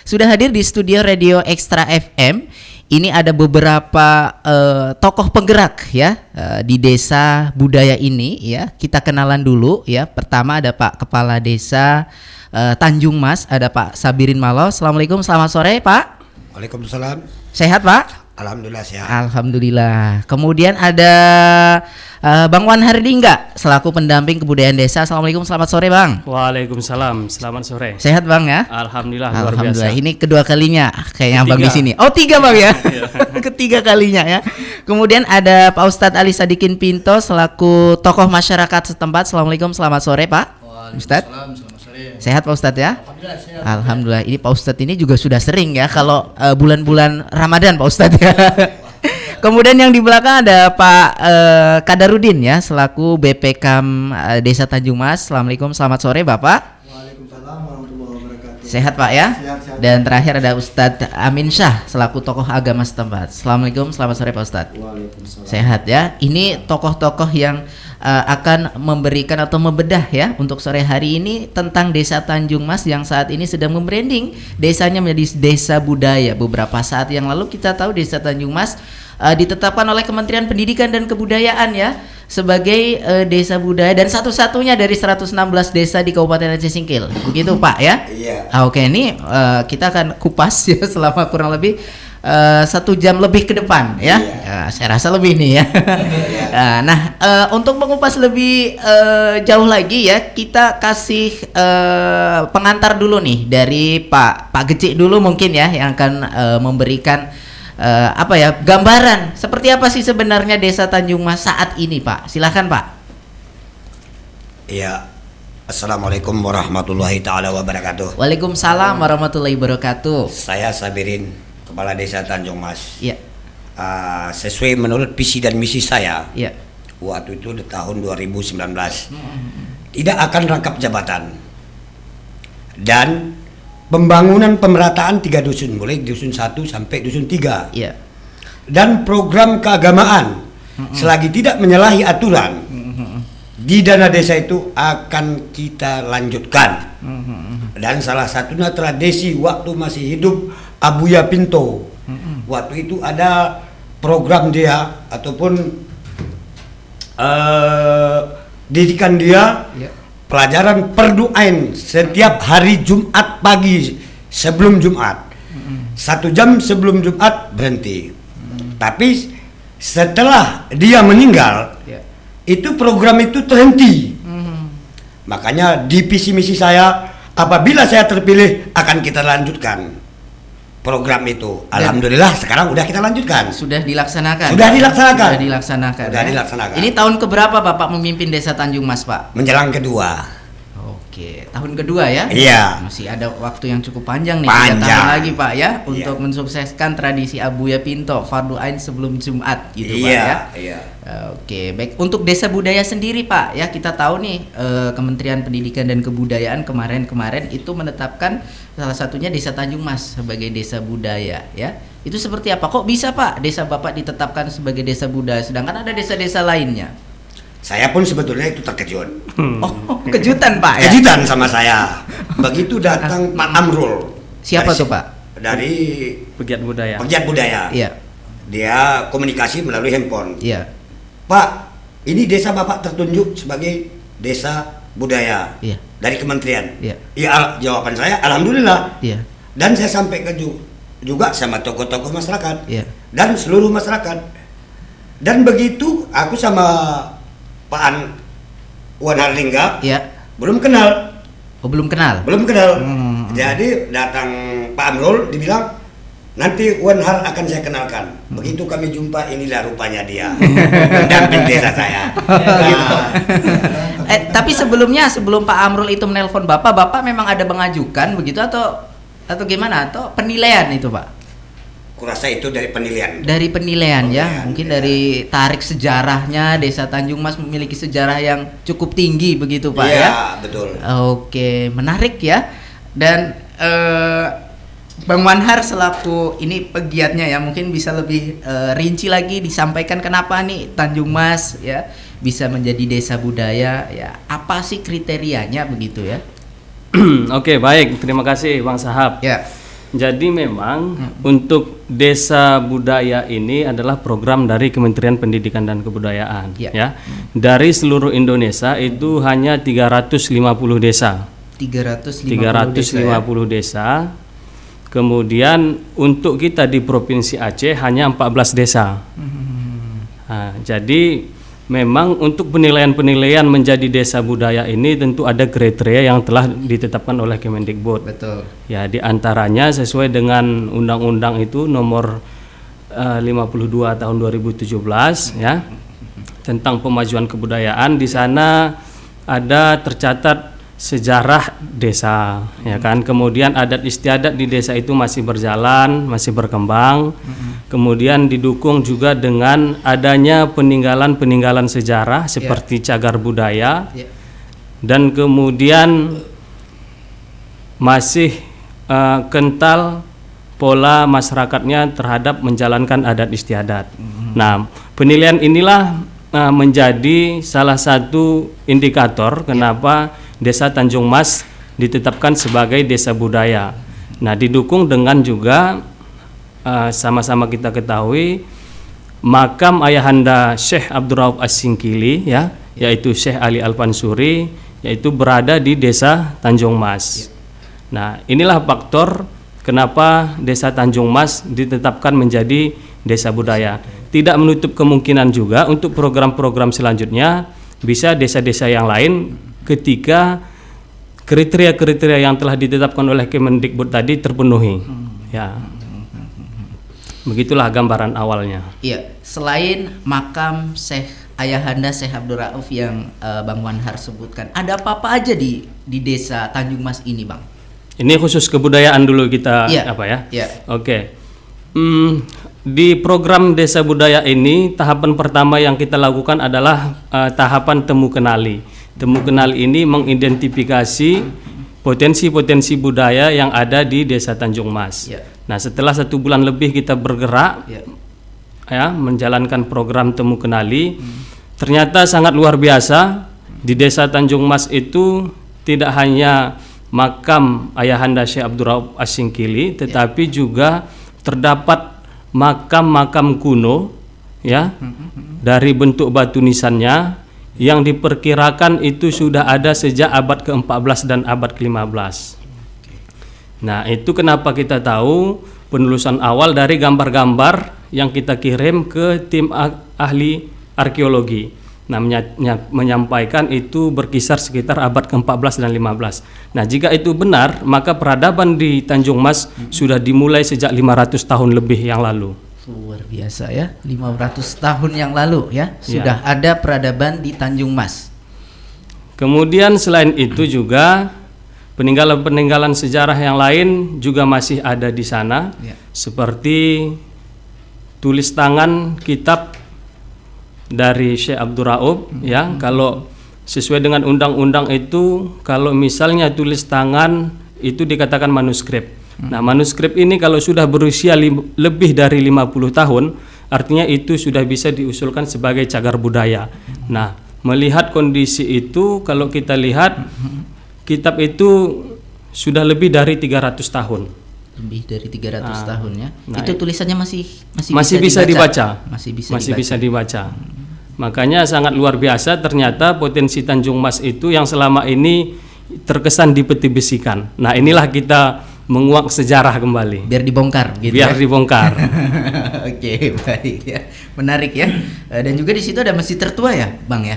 sudah hadir di studio Radio Extra FM. Ini ada beberapa tokoh penggerak ya di desa budaya ini ya. Kita kenalan dulu ya. Pertama ada Pak Kepala Desa Tanjung Mas, ada Pak Sabirin Malo. Assalamualaikum, selamat sore Pak. Waalaikumsalam. Sehat Pak? Alhamdulillah sehat. Alhamdulillah. Kemudian ada Bang Wan Hardingga selaku pendamping kebudayaan desa. Assalamualaikum, selamat sore Bang. Waalaikumsalam, selamat sore. Sehat Bang ya? Alhamdulillah, luar Alhamdulillah. biasa. Ini kedua kalinya kayaknya Bang di sini. Oh, 3 Bang ya. Ketiga kalinya ya. Kemudian ada Pak Ustadz Ali Sadikin Pinto selaku tokoh masyarakat setempat. Assalamualaikum, selamat sore Pak. Ustadz. Selamat sore. Sehat Pak Ustadz ya? Alhamdulillah sehat. Alhamdulillah. Ini Pak Ustadz ini juga sudah sering ya kalau bulan-bulan Ramadan Pak Ustadz ya. Kemudian yang di belakang ada Pak Kadarudin ya selaku BPKM Desa Tanjung Mas. Assalamualaikum, selamat sore Bapak. Waalaikumsalam warahmatullahi wabarakatuh. Sehat Pak ya? Sehat. Dan terakhir ada Ustadz Amin Syah selaku tokoh agama setempat. Assalamualaikum, selamat sore Pak Ustadz. Waalaikumsalam. Sehat ya. Ini tokoh-tokoh yang akan memberikan atau membedah ya untuk sore hari ini tentang Desa Tanjung Mas yang saat ini sedang membranding desanya menjadi desa budaya. Beberapa saat yang lalu kita tahu Desa Tanjung Mas ditetapkan oleh Kementerian Pendidikan dan Kebudayaan ya sebagai desa budaya dan satu-satunya dari 116 desa di Kabupaten Aceh Singkil. Begitu Pak ya? Iya. Oke, ini kita akan kupas ya selama kurang lebih 1 jam lebih ke depan ya. Saya rasa lebih nih ya. Nah, untuk mengupas lebih jauh lagi ya, kita kasih pengantar dulu nih dari Pak Gecik dulu mungkin ya yang akan memberikan gambaran seperti apa sih sebenarnya Desa Tanjung Mas saat ini Pak. Silakan Pak. Iya. Assalamualaikum warahmatullahi taala wabarakatuh. Waalaikumsalam warahmatullahi wabarakatuh. Saya Sabirin, Kepala Desa Tanjung Mas. Iya. Sesuai menurut visi dan misi saya, Iya. waktu itu di tahun 2019 tidak akan rangkap jabatan dan pembangunan pemerataan 3 dusun, mulai dusun 1 sampai dusun 3. Iya. Dan program keagamaan selagi tidak menyalahi aturan di dana desa itu akan kita lanjutkan. Dan salah satunya tradisi waktu masih hidup Abuya Pinto. Waktu itu ada program dia ataupun didikan dia, pelajaran perduain setiap hari Jumat pagi sebelum Jumat. 1 jam sebelum Jumat berhenti. Tapi setelah dia meninggal, itu program itu terhenti. Makanya di visi misi saya, apabila saya terpilih akan kita lanjutkan program itu. Alhamdulillah sekarang udah kita lanjutkan. Sudah dilaksanakan. Sudah dilaksanakan. Sudah dilaksanakan. Sudah ya? dilaksanakan. Ini tahun keberapa Bapak memimpin Desa Tanjung Mas Pak? Menjelang kedua. Oke, tahun kedua ya? Iya. Masih ada waktu yang cukup panjang nih, 3 Panjang. tahun lagi Pak ya, Iya. untuk mensukseskan tradisi Abuya Pinto, Fardu Ain sebelum Jumat gitu Pak ya. Iya. Oke, baik. Untuk desa budaya sendiri Pak, ya kita tahu nih Kementerian Pendidikan dan Kebudayaan kemarin itu menetapkan salah satunya Desa Tanjung Mas sebagai desa budaya ya. Itu seperti apa? Kok bisa Pak desa Bapak ditetapkan sebagai desa budaya sedangkan ada desa-desa lainnya? Saya pun sebetulnya itu terkejut. Oh, kejutan Pak ya. Kejutan sama saya. Begitu datang Pak Amrul. Siapa Dari- tuh Pak? Dari Pegiat budaya. Pegiat Budaya. Iya. Dia komunikasi melalui handphone. Iya. Pak, ini desa Bapak tertunjuk sebagai desa budaya. Iya. Dari kementerian. Iya. Ya, jawaban saya alhamdulillah. Iya. Dan saya sampaikan juga sama tokoh-tokoh masyarakat. Iya. Dan seluruh masyarakat. Dan begitu aku sama Pak Wan Harlingga Iya. belum kenal. Oh, belum kenal. Belum kenal. Hmm. Jadi datang Pak Amrul dibilang nanti Wan Har akan saya kenalkan. Begitu kami jumpa, inilah rupanya dia. Pendamping desa saya. Nah, Tapi sebelum Pak Amrul itu menelpon Bapak memang ada mengajukan begitu atau gimana? Atau penilaian itu Pak? kurasa itu dari penilaian. Dari penilaian ya, Penilaian, mungkin ya. dari tarik sejarahnya Desa Tanjung Mas memiliki sejarah yang cukup tinggi begitu Pak Iya, ya. betul. Oke, menarik ya. Dan Bang Wanhar selaku ini pegiatnya ya, mungkin bisa lebih rinci lagi disampaikan kenapa nih Tanjung Mas ya bisa menjadi desa budaya ya. Apa sih kriterianya begitu ya? Oke, baik. Terima kasih Bang Sahab. Ya. Jadi memang untuk Desa Budaya ini adalah program dari Kementerian Pendidikan dan Kebudayaan ya. Dari seluruh Indonesia itu hanya 350 desa. 350 desa. Kemudian untuk kita di Provinsi Aceh hanya 14 desa. Nah, jadi memang untuk penilaian-penilaian menjadi desa budaya ini tentu ada kriteria yang telah ditetapkan oleh Kemendikbud. Betul. Ya, di antaranya sesuai dengan undang-undang itu nomor 52 tahun 2017 ya tentang pemajuan kebudayaan. Di sana ada tercatat sejarah desa ya kan, kemudian adat istiadat di desa itu masih berjalan, masih berkembang, kemudian didukung juga dengan adanya peninggalan-peninggalan sejarah seperti cagar budaya, dan kemudian masih kental pola masyarakatnya terhadap menjalankan adat istiadat. Nah, penilaian inilah menjadi salah satu indikator kenapa Desa Tanjung Mas ditetapkan sebagai desa budaya. Nah, didukung dengan juga sama-sama kita ketahui makam ayahanda Syekh Abdurrauf As-Singkili ya, yaitu Syekh Ali Al-Pansuri, yaitu berada di Desa Tanjung Mas. Nah, inilah faktor kenapa Desa Tanjung Mas ditetapkan menjadi desa budaya. Tidak menutup kemungkinan juga untuk program-program selanjutnya bisa desa-desa yang lain ketika kriteria-kriteria yang telah ditetapkan oleh Kemendikbud tadi terpenuhi. Ya. Begitulah gambaran awalnya. Iya, selain makam Syekh ayahanda Syekh Abdurrauf yang Bang Wanhar sebutkan, ada apa-apa aja di Desa Tanjung Mas ini, Bang? Ini khusus kebudayaan dulu kita apa ya? Iya. Oke. Di program Desa Budaya ini tahapan pertama yang kita lakukan adalah tahapan temu kenali. Temu kenali ini mengidentifikasi potensi-potensi budaya yang ada di Desa Tanjung Mas. Nah, setelah 1 bulan lebih kita bergerak ya menjalankan program temu kenali, ternyata sangat luar biasa. Di Desa Tanjung Mas itu tidak hanya makam ayahanda Syekh Abdurrauf As-Singkili, tetapi juga terdapat makam-makam kuno ya dari bentuk batu nisannya yang diperkirakan itu sudah ada sejak abad ke-14 dan abad ke-15. Nah, itu kenapa kita tahu penelusuran awal dari gambar-gambar yang kita kirim ke tim ahli arkeologi. Nah, menyampaikan itu berkisar sekitar abad ke-14 dan 15. Nah, jika itu benar, maka peradaban di Tanjung Mas sudah dimulai sejak 500 tahun lebih yang lalu. Luar biasa ya, 500 tahun yang lalu ya sudah ada peradaban di Tanjung Mas. Kemudian selain itu juga peninggalan-peninggalan sejarah yang lain juga masih ada di sana, seperti tulis tangan kitab dari Syekh Abdurrauf ya. Kalau sesuai dengan undang-undang itu, kalau misalnya tulis tangan itu dikatakan manuskrip. Nah, manuskrip ini kalau sudah berusia lebih dari 50 tahun, artinya itu sudah bisa diusulkan sebagai cagar budaya. Nah, melihat kondisi itu, kalau kita lihat kitab itu sudah lebih dari 300 tahun. Lebih dari 300 tahun ya. Nah, itu tulisannya masih bisa dibaca. Masih bisa dibaca. Makanya sangat luar biasa ternyata potensi Tanjung Mas itu yang selama ini terkesan dipeti besikan. Nah, inilah kita menguak sejarah kembali. Biar dibongkar gitu. Biar dibongkar. Oke, baik ya. Menarik ya. Dan juga di situ ada masjid tertua ya, Bang ya?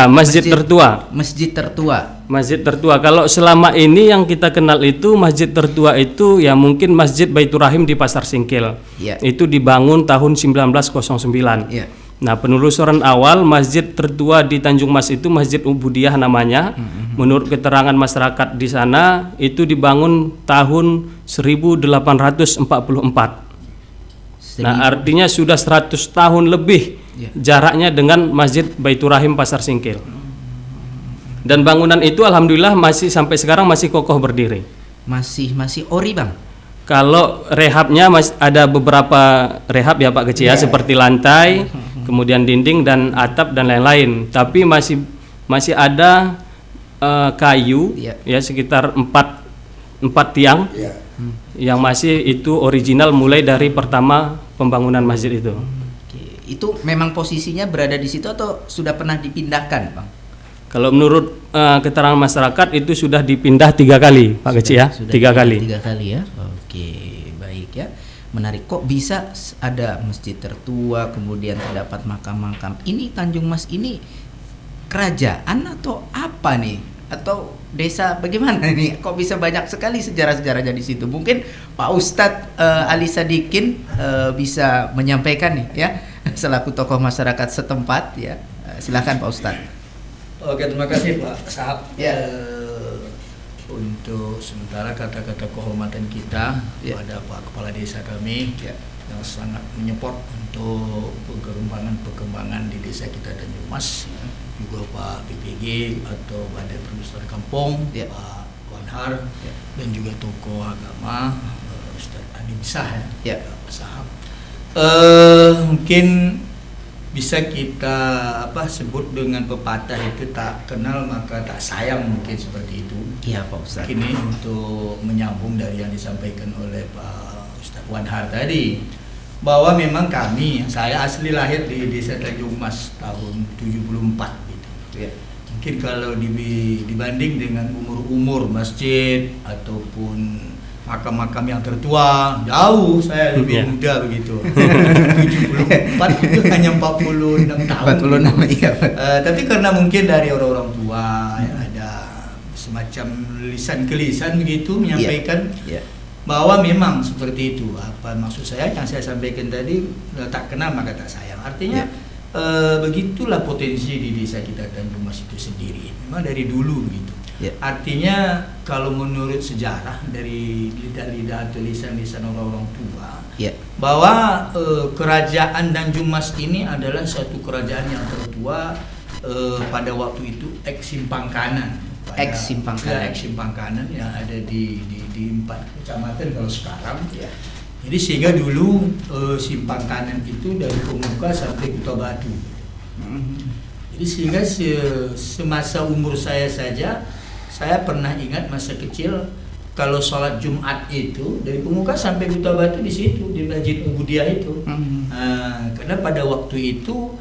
Masjid tertua. Masjid tertua. Masjid tertua. Kalau selama ini yang kita kenal itu masjid tertua itu ya mungkin Masjid Baitur Rahim di Pasar Singkil. Itu dibangun tahun 1909. Nah, penelusuran awal masjid tertua di Tanjung Mas itu Masjid Ubudiyah namanya. Menurut keterangan masyarakat di sana itu dibangun tahun 1844. Nah, artinya sudah 100 tahun lebih jaraknya dengan Masjid Baitur Rahim Pasar Singkil. Dan bangunan itu alhamdulillah masih sampai sekarang masih kokoh berdiri. Masih ori, Bang. Kalau rehabnya ada beberapa rehab ya Pak Kecil ya, seperti lantai, kemudian dinding dan atap dan lain-lain. Tapi masih ada kayu ya sekitar 4 4 tiang Ya. yang masih itu original mulai dari pertama pembangunan masjid itu. Oke. Itu memang posisinya berada di situ atau sudah pernah dipindahkan, Bang? Kalau menurut keterangan masyarakat itu sudah dipindah 3 kali, Pak Kecil ya, Sudah 3 kali. 3 kali ya. Oke, baik ya. Menarik, kok bisa ada masjid tertua kemudian terdapat makam-makam. Ini Tanjung Mas ini kerajaan atau apa nih? Atau desa bagaimana nih? Kok bisa banyak sekali sejarah-sejarahnya di situ? Mungkin Pak Ustadz Ali Sadikin bisa menyampaikan nih ya, selaku tokoh masyarakat setempat ya. Silakan Pak Ustadz. Oke, terima kasih Pak Sahab. Ya. Untuk sementara kata-kata kehormatan kita Ya. pada Pak Kepala Desa kami Ya. yang sangat menyupport untuk perkembangan di desa kita Tanjung Mas, juga Pak BPG atau Badan Perluasan Kampung, Ya. Pak Wanhar, Ya. dan juga tokoh agama Ustaz Adim Sah Ya. Pak Sahab. Mungkin bisa kita sebut dengan pepatah itu, tak kenal maka tak sayang, mungkin seperti itu. Iya Pak Ustadz. Ini untuk menyambung dari yang disampaikan oleh Pak Ustadz Wanhar tadi, bahwa memang saya asli lahir di Desa Tanjung Mas tahun 74 gitu. Ya. Mungkin kalau dibanding dengan umur masjid ataupun makam-makam yang tertua, jauh saya lebih muda begitu. 74 itu hanya 46 tahun. 46 iya. Tapi karena mungkin dari orang-orang tua yang ada semacam lisan ke lisan begitu menyampaikan Ya. bahwa memang seperti itu. Apa maksud saya yang saya sampaikan tadi, tak kenal maka tak sayang. Artinya begitulah potensi di desa kita Tanjung Mas itu sendiri. Memang dari dulu begitu. Ya. Artinya kalau menurut sejarah dari lidah-lidah atau lisan-lisan orang-orang tua, Ya. bahwa kerajaan Tanjung Mas ini adalah suatu kerajaan yang tertua pada waktu itu ex Simpang Kanan. Ex Simpang Kanan. Ex Simpang Kanan yang ada di 4 kecamatan kalau sekarang. Ya. Jadi sehingga dulu Simpang Kanan itu dari Pemuka sampai Kuta Batu. Jadi sehingga semasa umur saya saja, saya pernah ingat masa kecil kalau sholat Jumat itu dari Pemuka sampai Kuta Batu di situ di Masjid Ubudiah itu. Karena pada waktu itu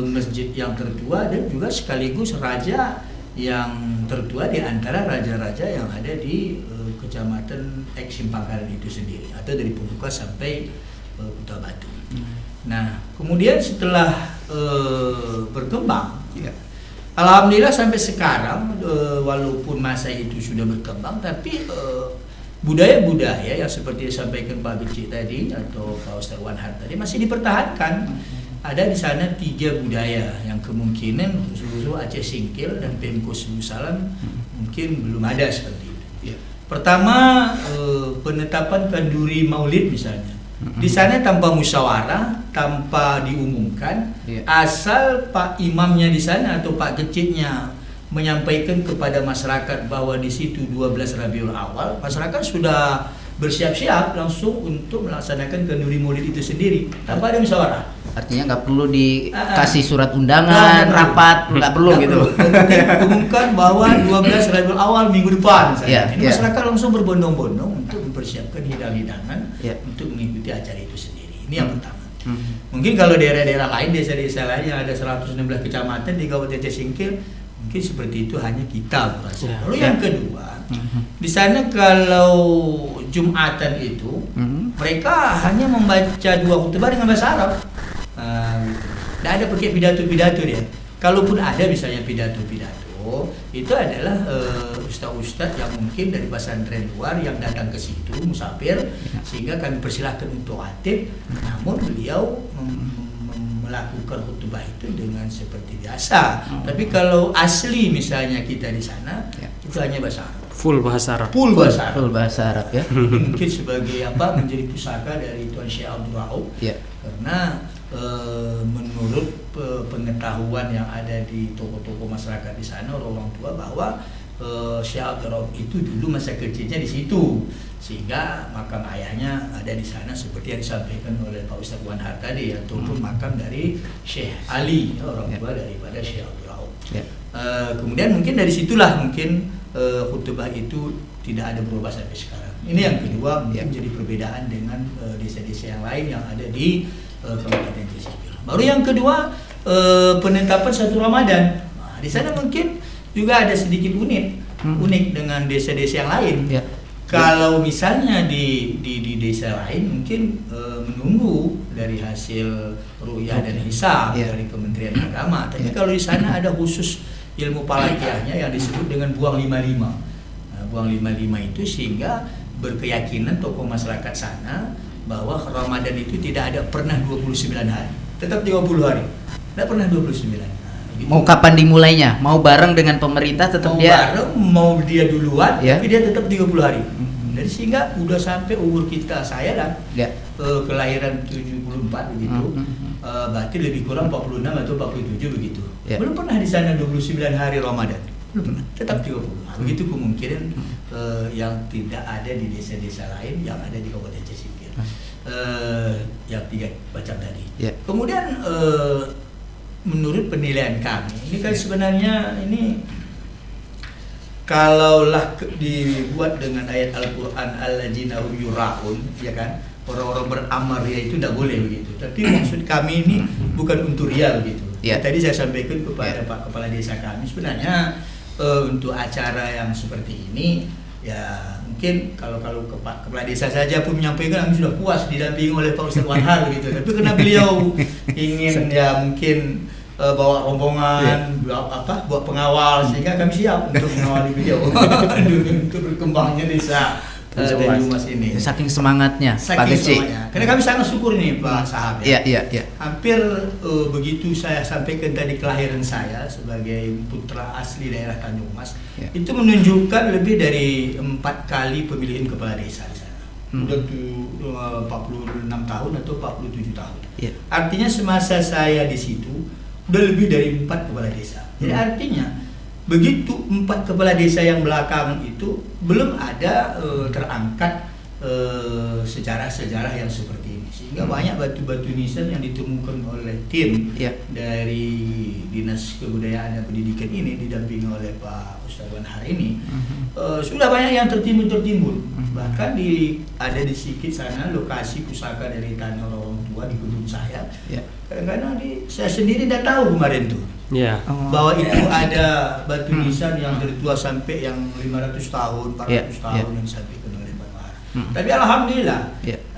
masjid yang tertua dan juga sekaligus raja yang tertua di antara raja-raja yang ada di kecamatan Ex Simpang Kanan itu sendiri, atau dari Pemuka sampai Kuta Batu. Nah, kemudian setelah berkembang, alhamdulillah sampai sekarang, walaupun masa itu sudah berkembang, tapi budaya-budaya yang seperti disampaikan Pak Beci tadi atau Pak Ustaz Wanhar tadi masih dipertahankan. Ada di sana 3 budaya yang kemungkinan seluruh Aceh Singkil dan Pemko Sebu Salam mungkin belum ada seperti itu. Pertama, penetapan kenduri Maulid misalnya. Di sana tanpa musyawarah, tanpa diumumkan, asal Pak Imamnya di sana atau Pak Keciknya menyampaikan kepada masyarakat bahwa di situ 12 Rabiul Awal, masyarakat sudah bersiap-siap langsung untuk melaksanakan kenduri Maulid itu sendiri tanpa ada musyawarah. Artinya nggak perlu dikasih surat undangan, rapat, nggak perlu gitu. Umumkan bahwa 12 Rabiul Awal minggu depan. Jadi masyarakat langsung berbondong-bondong untuk mempersiapkan hidang-hidangan untuk mengikuti acara itu sendiri. Ini yang pertama. Mungkin kalau daerah-daerah lain, desa-desa lain yang ada 116 kecamatan di Kabupaten Aceh Singkil, mungkin seperti itu hanya kita merasa. Lalu yang kedua, di sana kalau Jumatan itu mereka hanya membaca 2 khutbah dengan bahasa Arab. Tidak ada pakai pidato-pidato dia. Kalaupun ada misalnya pidato-pidato, itu adalah ustaz-ustaz yang mungkin dari pesantren luar yang datang ke situ musafir, sehingga kami persilahkan untuk khatib. Namun beliau melakukan khutbah itu dengan seperti biasa. Tapi kalau asli misalnya kita di sana, itu hanya bahasa Arab. Full bahasa Arab. Full bahasa Arab ya. Mungkin sebagai menjadi pusaka dari Tuan Syekh Abdul Rauf. Karena menurut pengetahuan yang ada di tokoh-tokoh masyarakat di sana, orang tua, bahwa Syekh Abdul Rauf itu dulu masa kecilnya di situ, sehingga makam ayahnya ada di sana seperti yang disampaikan oleh Pak Ustaz Wanhar tadi, ataupun makam dari Syekh Ali, orang tua daripada Syekh Abdul Rauf. Kemudian mungkin dari situlah mungkin khutbah itu tidak ada berubah sampai sekarang. Ini yang kedua mungkin jadi perbedaan dengan desa-desa yang lain yang ada di Kabupaten Cisingkil. Baru yang kedua penetapan 1 Ramadan. Nah, di sana mungkin juga ada sedikit unik dengan desa-desa yang lain. Ya. Kalau misalnya di desa lain mungkin menunggu dari hasil ru'yah dan hisab dari Kementerian Agama. Tapi kalau di sana ada khusus ilmu falakiahnya yang disebut dengan buang 55. Nah, buang 55 itu sehingga berkeyakinan tokoh masyarakat sana bahwa Ramadan itu tidak ada pernah 29 hari, tetap 30 hari. Tidak pernah 29. Gitu. Mau kapan dimulainya? Mau bareng dengan pemerintah tetap mau dia bareng, mau dia duluan, ya. tapi dia tetap 30 hari. Jadi sehingga udah sampai umur saya lah, ya. Kelahiran 74 begitu, berarti lebih kurang 46 atau 47 begitu. Ya. Belum pernah di sana 29 hari Ramadan, belum pernah, tetap 30. Begitu kemungkinan yang tidak ada di desa-desa lain yang ada di Kabupaten Cisingkil, yang 3 macam tadi. Ya. Kemudian menurut penilaian kami, ini kan sebenarnya ini kalaulah dibuat dengan ayat Al-Quran alladzina hum yura'un, ya kan, orang-orang beramal ria itu tidak boleh begitu. Tapi maksud kami ini bukan untuk ria begitu. Ya. Tadi saya sampaikan kepada Pak Kepala Desa kami sebenarnya untuk acara yang seperti ini ya mungkin kalau kepala desa saja pun menyampaikan kami sudah puas didampingi oleh Pak Ustadz Wanhar gitu. Tapi karena beliau ingin ya mungkin bawa rombongan, buat pengawal sehingga kami siap untuk mengawali beliau untuk berkembangnya desa Tanjung Mas ini. Saking semangatnya, Pak Geci. Karena kami sangat syukur nih Pak Sahab. Iya. Hampir begitu saya sampaikan tadi kelahiran saya sebagai putra asli daerah Tanjung Mas, itu menunjukkan lebih dari 4 kali pemilihan kepala desa di sana. Udah 46 tahun atau 47 tahun. Artinya semasa saya di situ udah lebih dari 4 kepala desa. Jadi artinya begitu 4 kepala desa yang belakangan itu belum ada terangkat sejarah-sejarah yang seperti ini, sehingga banyak batu-batu nisan yang ditemukan oleh tim dari Dinas Kebudayaan dan Pendidikan ini didampingi oleh Pak Ustadz Wanhar ini sudah banyak yang tertimbun. Bahkan ada di sedikit sana lokasi pusaka dari tanah orang tua di kebun saya. Kadang-kadang saya sendiri tidak tahu kemarin tuh bahwa itu ada batu nisan yang tertua sampai yang 500 tahun, 400 tahun yang sampai ke oleh Pak Wanhar. Tapi alhamdulillah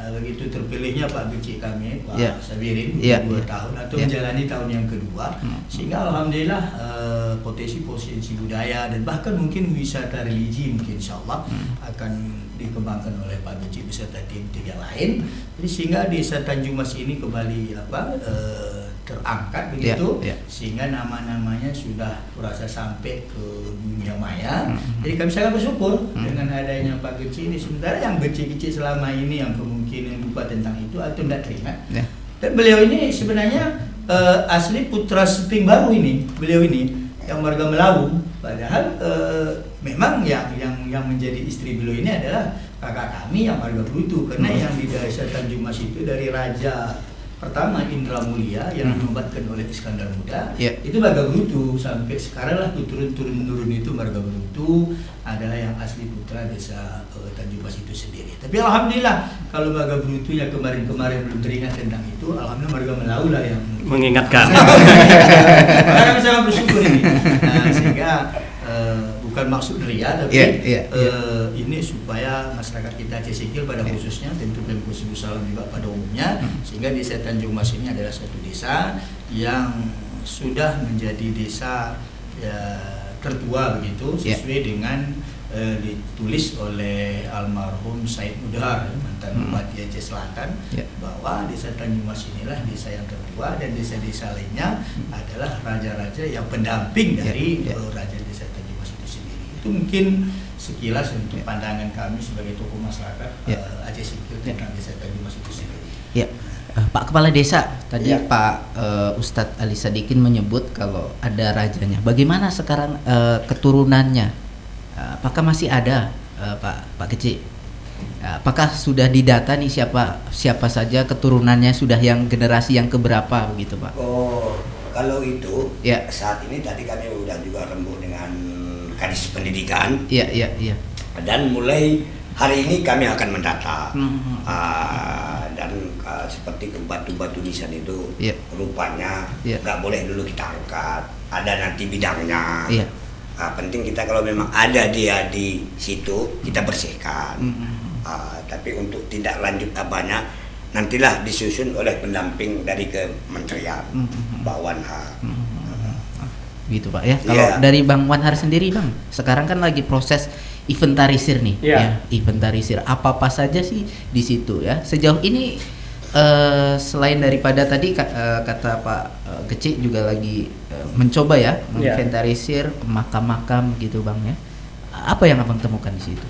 begitu terpilihnya Pak Geci kami, Pak Sabirin 2 tahun atau menjalani tahun yang kedua, sehingga alhamdulillah potensi budaya dan bahkan mungkin wisata religi mungkin insyaallah akan dikembangkan oleh Pak Geci beserta tim-tim yang lain. Jadi sehingga desa Tanjung Mas ini kembali terangkat begitu, sehingga nama-namanya sudah kurasa sampai ke dunia maya. Jadi kami sangat bersyukur dengan adanya Pak Geci ini. Sementara yang Geci selama ini yang kemungkinan lupa tentang itu atau tidak teringat. Dan beliau ini sebenarnya asli putra Seping Baru ini. Beliau ini yang warga Melawu. Padahal memang yang menjadi istri beliau ini adalah kakak kami yang warga Brutu. Karena yang di desa Tanjung Mas itu dari Raja pertama Indra Mulia yang dinobatkan oleh Iskandar Muda, itu Marga Brutu. Sampai sekarang lah turun-menurun itu Marga Brutu adalah yang asli putra desa Tanjung Mas itu sendiri. Tapi alhamdulillah kalau Marga Brutunya kemarin belum teringat tentang itu, alhamdulillah Marga Melawu lah yang mengingatkan. Karena kami sangat bersyukur ini. Nah, sehingga bukan maksud ria, tapi ini supaya masyarakat kita Cisingkil pada khususnya, tentu Pemkot Salam juga pada umumnya, sehingga desa Tanjung Mas ini adalah suatu desa yang sudah menjadi desa tertua begitu, sesuai dengan ditulis oleh almarhum Said Mudhar, mantan Bupati Aceh Selatan, bahwa desa Tanjung Mas inilah desa yang tertua dan desa-desa lainnya adalah raja-raja yang pendamping dari raja desa Tanjung Mas itu sendiri. Itu mungkin sekilas untuk pandangan kami sebagai tokoh masyarakat Aceh Singkil tentang desa Tanjung Mas itu sendiri. Pak Kepala Desa, tadi Pak Ustadz Ali Sadikin menyebut kalau ada rajanya. Bagaimana sekarang keturunannya? Apakah masih ada, Pak Geci? Apakah sudah didata nih siapa saja keturunannya, sudah yang generasi yang keberapa begitu, Pak? Oh, kalau itu saat ini tadi kami sudah juga rembuk dengan Kadis Pendidikan. Dan mulai hari ini kami akan mendata. Dan seperti ke batu-batu nisan itu rupanya nggak boleh dulu kita angkat, ada nanti bidangnya. Penting kita kalau memang ada dia di situ kita bersihkan. Tapi untuk tidak lanjut banyak nantilah disusun oleh pendamping dari Kementerian Pak Wanhar. Gitu Pak ya. Kalau dari Bang Wanhar sendiri Bang, sekarang kan lagi proses inventarisir nih, ya inventarisir apa saja sih di situ ya. Sejauh ini selain daripada tadi kata Pak Gece juga lagi mencoba ya menginventarisir makam-makam gitu Bang ya. Apa yang Abang temukan di situ?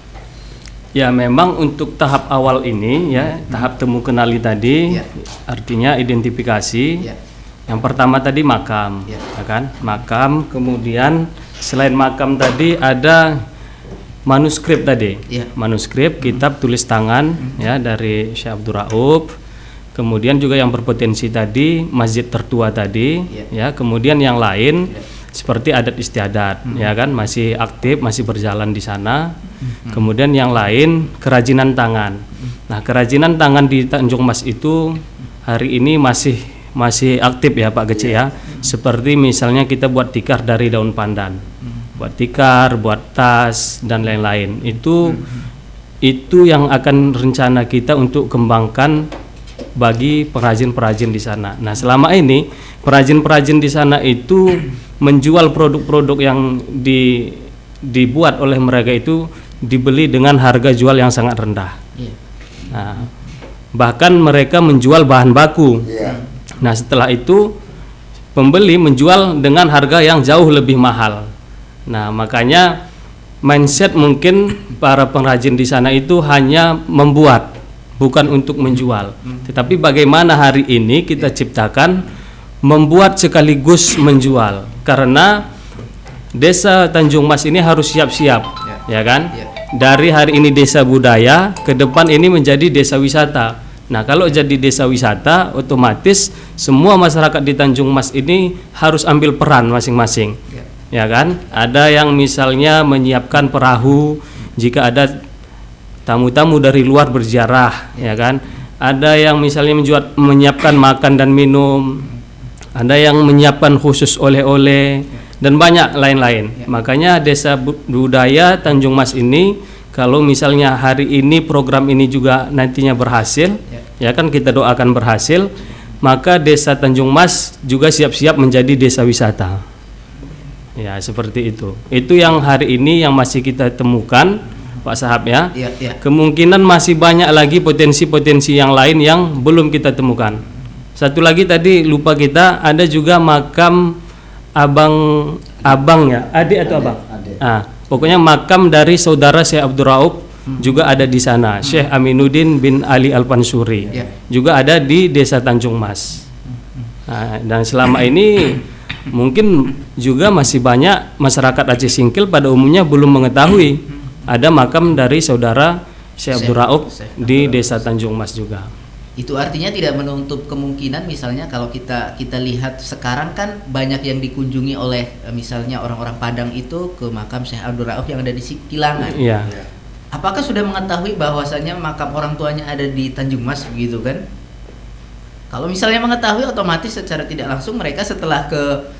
Ya memang untuk tahap awal ini ya tahap temu kenali tadi artinya identifikasi. Yang pertama tadi makam, ya kan? Makam, kemudian selain makam tadi ada manuskrip tadi, manuskrip kitab tulis tangan ya dari Syekh Abdul Rauf. Kemudian juga yang berpotensi tadi masjid tertua tadi, ya. Kemudian yang lain seperti adat istiadat, ya kan masih aktif, masih berjalan di sana. Kemudian yang lain kerajinan tangan. Nah kerajinan tangan di Tanjung Mas itu hari ini masih aktif ya Pak Gece ya. Seperti misalnya kita buat tikar dari daun pandan. Buat tikar, buat tas dan lain-lain. Itu yang akan rencana kita untuk kembangkan bagi perajin-perajin di sana. Nah, selama ini perajin-perajin di sana itu menjual produk-produk yang dibuat oleh mereka itu dibeli dengan harga jual yang sangat rendah. Nah, bahkan mereka menjual bahan baku. Nah, setelah itu pembeli menjual dengan harga yang jauh lebih mahal. Nah, makanya mindset mungkin para pengrajin di sana itu hanya membuat, bukan untuk menjual. Tetapi bagaimana hari ini kita ciptakan membuat sekaligus menjual. Karena Desa Tanjung Mas ini harus siap-siap, ya kan? Dari hari ini desa budaya, ke depan ini menjadi desa wisata. Nah, kalau jadi desa wisata, otomatis semua masyarakat di Tanjung Mas ini harus ambil peran masing-masing. Ya kan, ada yang misalnya menyiapkan perahu jika ada tamu-tamu dari luar berziarah, ya kan. Ada yang misalnya menyiapkan makan dan minum, ada yang menyiapkan khusus oleh-oleh dan banyak lain-lain. Makanya desa budaya Tanjung Mas ini kalau misalnya hari ini program ini juga nantinya berhasil, ya kan kita doakan berhasil, maka desa Tanjung Mas juga siap-siap menjadi desa wisata. Ya seperti itu. Itu yang hari ini yang masih kita temukan, Pak Sahab ya. Kemungkinan masih banyak lagi potensi-potensi yang lain yang belum kita temukan. Satu lagi tadi lupa kita, ada juga makam abang ya, adik atau abang? Pokoknya makam dari saudara Syekh Abdul Rauf juga ada di sana. Syekh Aminuddin bin Ali Al-Pansuri juga ada di Desa Tanjung Mas. Nah, dan selama ini mungkin juga masih banyak masyarakat Aceh Singkil pada umumnya belum mengetahui ada makam dari saudara Syekh Abdul Rauf di Desa Tanjung Mas juga. Itu artinya tidak menutup kemungkinan misalnya kalau kita lihat sekarang kan banyak yang dikunjungi oleh misalnya orang-orang Padang itu ke makam Syekh Abdul Rauf yang ada di Kilangan. Apakah sudah mengetahui bahwasanya makam orang tuanya ada di Tanjung Mas begitu kan? Kalau misalnya mengetahui, otomatis secara tidak langsung mereka setelah ke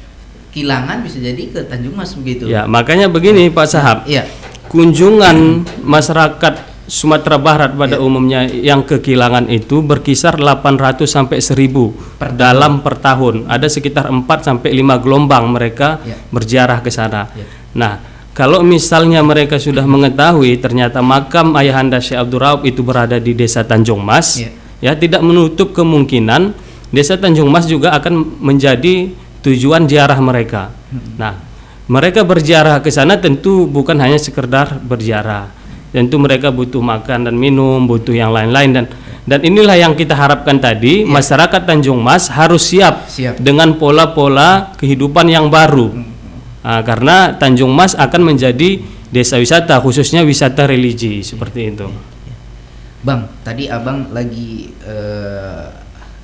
Kilangan bisa jadi ke Tanjung Mas begitu. Ya, makanya begini Pak Sahab. Kunjungan masyarakat Sumatera Barat pada umumnya yang ke Kilangan itu berkisar 800 sampai 1000 per tahun. Ada sekitar 4 sampai 5 gelombang mereka berziarah ke sana. Nah, kalau misalnya mereka sudah mengetahui ternyata makam ayahanda Syekh Abdul Rauf itu berada di Desa Tanjung Mas, ya tidak menutup kemungkinan Desa Tanjung Mas juga akan menjadi tujuan ziarah mereka. Nah, mereka berziarah ke sana tentu bukan hanya sekedar berziarah. Tentu mereka butuh makan dan minum, butuh yang lain-lain dan inilah yang kita harapkan tadi, masyarakat Tanjung Mas harus siap dengan pola-pola kehidupan yang baru. Karena Tanjung Mas akan menjadi desa wisata, khususnya wisata religi seperti itu. Bang, tadi Abang lagi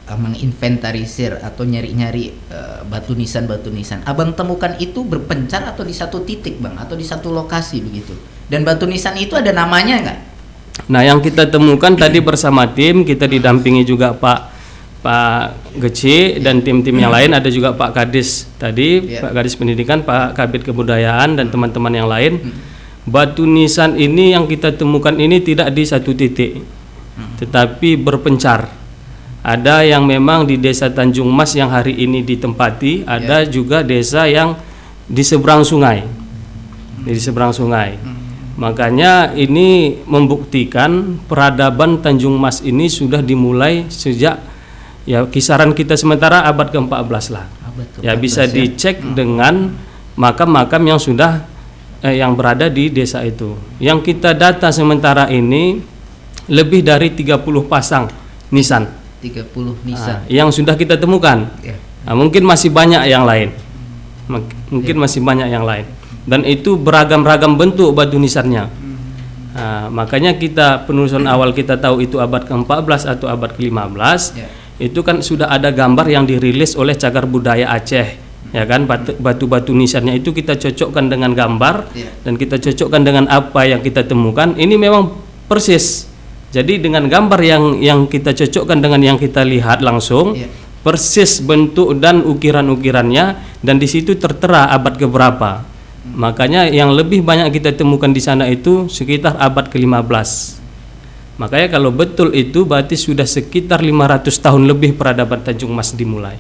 menginventarisir atau nyari-nyari batu nisan. Abang temukan itu berpencar atau di satu titik Bang, atau di satu lokasi begitu? Dan batu nisan itu ada namanya nggak? Nah, yang kita temukan tadi bersama tim, kita didampingi juga Pak Geci dan tim-tim yang lain, ada juga Pak Kadis tadi, Pak Kadis Pendidikan, Pak Kabid Kebudayaan dan teman-teman yang lain. Batu nisan ini yang kita temukan ini tidak di satu titik, tetapi berpencar. Ada yang memang di Desa Tanjung Mas yang hari ini ditempati, ada juga desa yang di seberang sungai. Di seberang sungai. Makanya ini membuktikan peradaban Tanjung Mas ini sudah dimulai sejak ya kisaran kita sementara abad ke-14 lah. Ya bisa dicek dengan makam-makam yang sudah yang berada di desa itu. Yang kita data sementara ini lebih dari 30 pasang nisan. 30 nisan. Yang sudah kita temukan. Nah, mungkin masih banyak yang lain. Mungkin masih banyak yang lain. Dan itu beragam-ragam bentuk batu nisannya. Nah, makanya kita penelusuran awal kita tahu itu abad ke-14 atau abad ke-15. Itu kan sudah ada gambar yang dirilis oleh Cagar Budaya Aceh, ya kan, batu-batu nisannya itu kita cocokkan dengan gambar dan kita cocokkan dengan apa yang kita temukan. Ini memang persis. Jadi dengan gambar yang kita cocokkan dengan yang kita lihat langsung, persis bentuk dan ukiran-ukirannya, dan di situ tertera abad keberapa. Makanya yang lebih banyak kita temukan di sana itu sekitar abad ke-15. Makanya kalau betul itu berarti sudah sekitar 500 tahun lebih peradaban Tanjung Mas dimulai.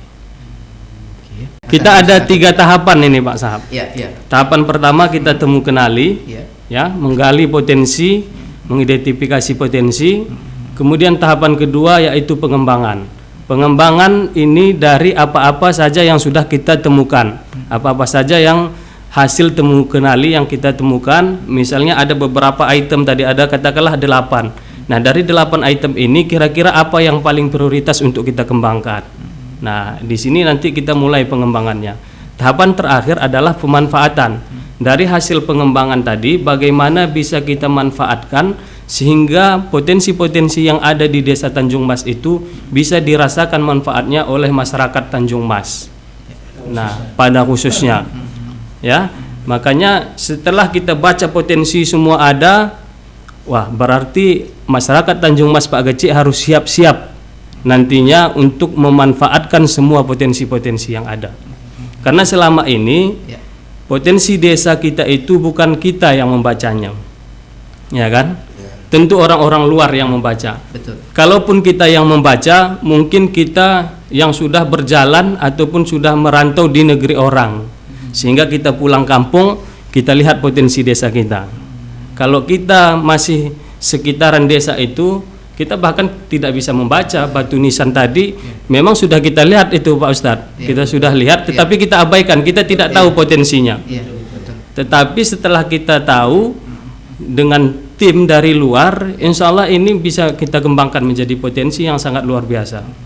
Kita ada 3 tahapan ini Pak Sahab. Tahapan pertama kita temu kenali, ya, menggali potensi, mengidentifikasi potensi. Kemudian tahapan kedua yaitu pengembangan. Pengembangan ini dari apa-apa saja yang sudah kita temukan, apa-apa saja yang hasil temu kenali yang kita temukan. Misalnya ada beberapa item tadi, ada katakanlah 8. Nah, dari 8 item ini kira-kira apa yang paling prioritas untuk kita kembangkan. Nah, di sini nanti kita mulai pengembangannya. Tahapan terakhir adalah pemanfaatan. Dari hasil pengembangan tadi, bagaimana bisa kita manfaatkan sehingga potensi-potensi yang ada di Desa Tanjung Mas itu bisa dirasakan manfaatnya oleh masyarakat Tanjung Mas. Nah, pada khususnya. Ya, makanya setelah kita baca potensi semua ada, wah berarti masyarakat Tanjung Mas Pak Geci harus siap-siap nantinya untuk memanfaatkan semua potensi-potensi yang ada. Karena selama ini potensi desa kita itu bukan kita yang membacanya, ya kan? Tentu orang-orang luar yang membaca. Betul. Kalaupun kita yang membaca, mungkin kita yang sudah berjalan ataupun sudah merantau di negeri orang. Sehingga kita pulang kampung, kita lihat potensi desa kita. Kalau kita masih sekitaran desa itu, kita bahkan tidak bisa membaca batu nisan tadi. Memang sudah kita lihat itu Pak Ustadz, kita sudah lihat, tetapi kita abaikan, kita tidak tahu potensinya. Tetapi setelah kita tahu dengan tim dari luar, insya Allah ini bisa kita kembangkan menjadi potensi yang sangat luar biasa.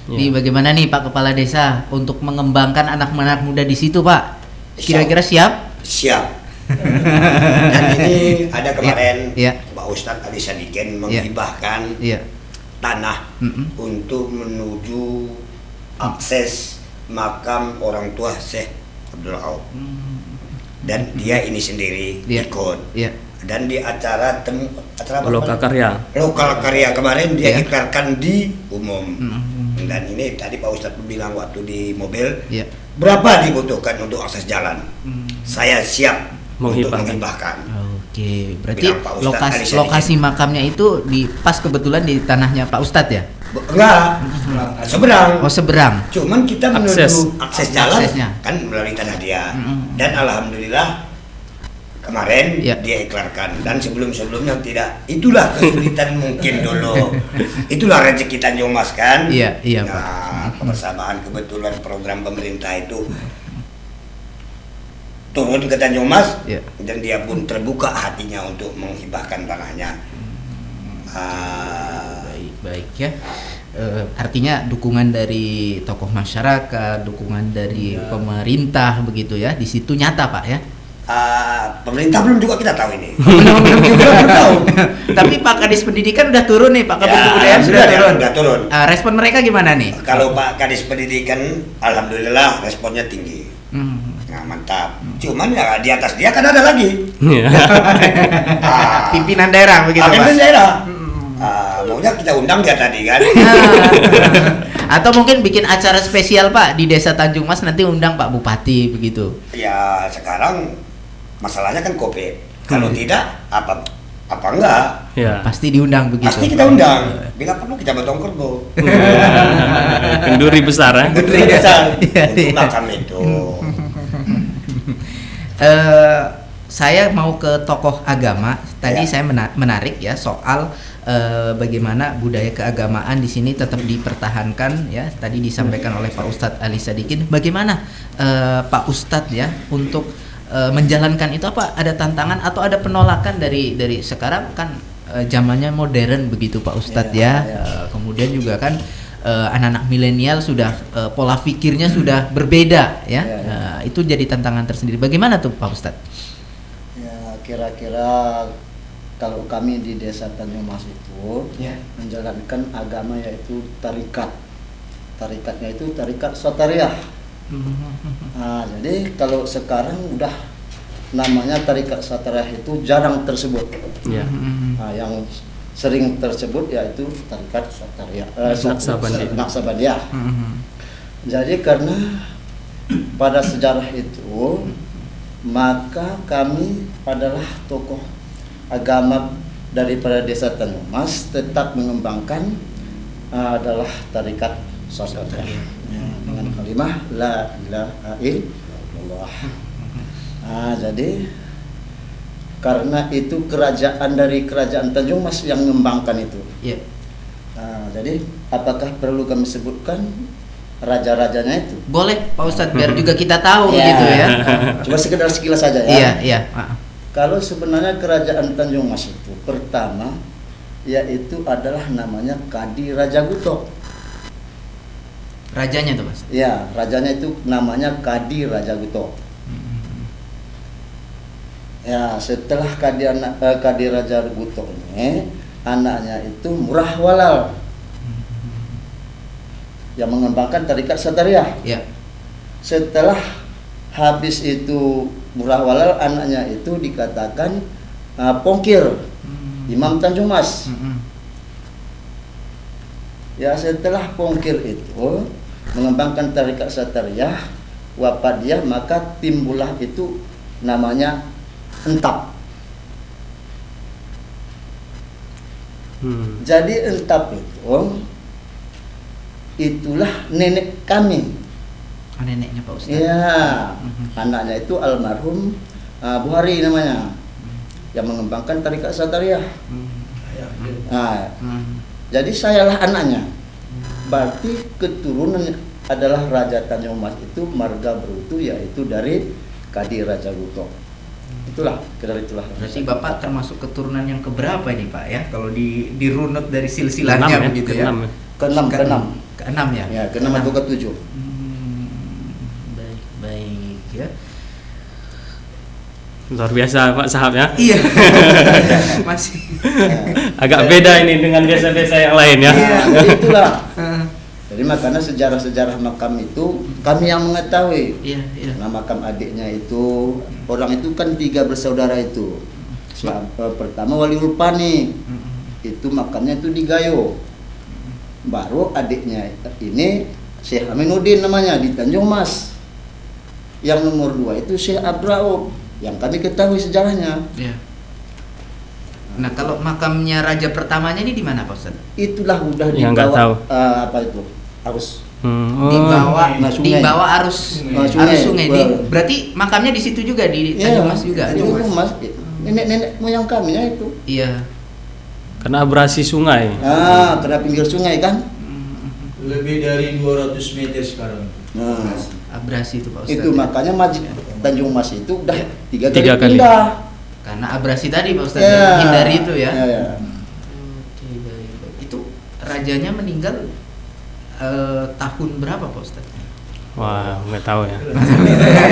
Jadi bagaimana nih Pak Kepala Desa untuk mengembangkan anak-anak muda di situ Pak? Kira-kira siap? Siap. Dan ini ada kemarin Pak Ustadz Ali Sadikin menghibahkan tanah untuk menuju akses makam orang tua Syekh Abdul Aub. Dan dia ini sendiri ikut. Dan di acara Lokal Karya. Lokal Karya kemarin dia ikrarkan di umum. Dan ini tadi Pak Ustadz bilang waktu di mobil, berapa dibutuhkan untuk akses jalan? Saya siap untuk menghibahkan. Oke, berarti lokasi makamnya itu pas kebetulan di tanahnya Pak Ustadz ya? Enggak, seberang. Oh seberang. Cuman kita menuju akses jalan kan melalui tanah dia. Dan alhamdulillah kemarin dia ikrarkan, dan sebelum-sebelumnya tidak. Itulah kesulitan mungkin dulu. Itulah rezeki Tanjung Mas kan. Iya nah, Pak. Kebersamaan kebetulan program pemerintah itu turun ke Tanjung Mas, dan dia pun terbuka hatinya untuk menghibahkan tanahnya. Baik ya. Artinya dukungan dari tokoh masyarakat, dukungan dari pemerintah begitu ya. Di situ nyata Pak ya. Pemerintah belum juga kita tahu ini. belum tahu. Tapi Pak Kadis Pendidikan udah turun nih, Pak Kabid Kebudayaan sudah turun. Respon mereka gimana nih? Kalau Pak Kadis Pendidikan, alhamdulillah responnya tinggi. Nah, mantap. Cuman ya di atas dia kan ada lagi. Pimpinan daerah begitu, Pak. Pimpinan daerah. Maunya kita undang dia tadi kan. Atau mungkin bikin acara spesial Pak di Desa Tanjung Mas, nanti undang Pak Bupati begitu. Ya sekarang masalahnya kan COVID. Kalau tidak apa enggak? Ya. Pasti diundang begitu. Pasti kita undang. Bila perlu kita potong kerbau. Kenduri besar ya. Kenduri besar. Iya, Untuk iya. makam itu. Saya mau ke tokoh agama. Tadi Ya. saya menarik ya soal bagaimana budaya keagamaan di sini tetap dipertahankan ya. Tadi disampaikan oleh Pak Ustadz Ali Sadikin. Bagaimana Pak Ustadz ya untuk menjalankan itu, apa ada tantangan atau ada penolakan dari sekarang kan zamannya modern begitu Pak Ustadz ya. Kemudian juga kan anak-anak milenial sudah pola pikirnya sudah berbeda ya. Itu jadi tantangan tersendiri. Bagaimana tuh Pak Ustadz? Ya, kira-kira kalau kami di Desa Tanjung Mas itu menjalankan agama yaitu tarikat. Tarikatnya itu tarikat Satariyah. Nah, jadi kalau sekarang udah namanya tarikat Satariyah itu jarang tersebut. Ya. Nah, yang sering tersebut yaitu tarikat Satariyah, Naqsabandiyah. Jadi karena pada sejarah itu maka kami adalah tokoh agama daripada Desa Tanjung Mas tetap mengembangkan adalah tarikat Satariyah dengan kalimah la ilaha illallah. Jadi karena itu kerajaan dari kerajaan Tanjung Mas yang mengembangkan itu. Jadi apakah perlu kami sebutkan raja-rajanya itu? Boleh Pak Ustadz, biar juga kita tahu gitu ya. Coba sekedar sekilas saja ya. Iya. Kalau sebenarnya kerajaan Tanjung Mas itu pertama yaitu adalah namanya Kadi Raja Gutok. Rajanya tuh Mas. Ya, rajanya itu namanya Kadi Raja Gutok. Ya, setelah Kadi Raja Gutok ini, anaknya itu Murah Walal yang mengembangkan tarikat Satariyah. Ya. Setelah habis itu Murah Walal, anaknya itu dikatakan Pongkir, Imam Tanjung Mas. Ya, setelah Pongkir itu mengembangkan tarikat Satariyah, wafat dia, maka timbullah itu namanya Entap. Jadi Entap itu itulah nenek kami. Neneknya Pak Ustadz. Iya, anaknya itu almarhum Buhari namanya, yang mengembangkan tarikat Satariyah. Jadi sayalah anaknya. Berarti keturunan adalah Raja Tanjung Mas itu marga berutuh, yaitu dari Kadi Raja Gutok. Itulah, Berarti Bapak termasuk keturunan yang keberapa ini Pak ya? Kalau dirunut dari silsilahnya begitu ya. Keenam ya. Ya, keenam atau ketujuh. Baik ya. Luar biasa Pak Sahab ya. Iya. Masih. Agak beda ini dengan desa-desa yang lain ya. Iya, jadi itulah. Jadi makanya sejarah-sejarah makam itu kami yang mengetahui. Iya. Nah, makam adiknya itu, orang itu kan 3 bersaudara itu. Pertama Waliul Pani, itu makamnya itu di Gayo. Baru adiknya ini Syekh Aminuddin namanya di Tanjung Mas. Yang nomor 2 itu Syekh Abdurraub, yang kami ketahui sejarahnya. Iya. Nah, kalau makamnya raja pertamanya ini di mana Pak Ustadz? Itulah udah di Yang nggak tahu. bawah apa itu? Arus. Di bawah arus sungai. Sungai. Berarti makamnya di situ juga di Tanjung Mas juga. Tanjung Mas. Nenek moyang kami ya itu. Iya. Karena abrasi sungai. Kena pinggir sungai kan? Lebih dari 200 meter sekarang. Nah, Abrasi itu Pak Ustadz. itu makanya Masjid Tanjung Mas itu udah 3 Tiga kali kali. pindah. Karena abrasi tadi Pak Ustadz Ya. menghindari itu ya. Ya. Oke, baik. Itu rajanya meninggal tahun berapa Pak Ustadz? Wah, nggak tahu ya.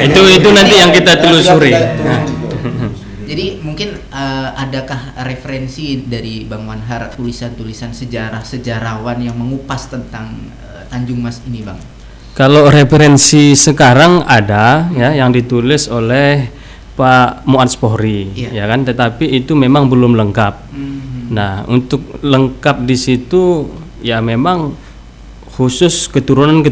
itu nanti yang kita telusuri. Jadi mungkin adakah referensi dari Bang Wanhar tulisan-tulisan sejarah sejarawan yang mengupas tentang Tanjung Mas ini Bang? Kalau referensi sekarang ada ya yang ditulis oleh Pak Muadz Pohri, ya kan, tetapi itu memang belum lengkap. Nah, untuk lengkap di situ ya memang khusus keturunan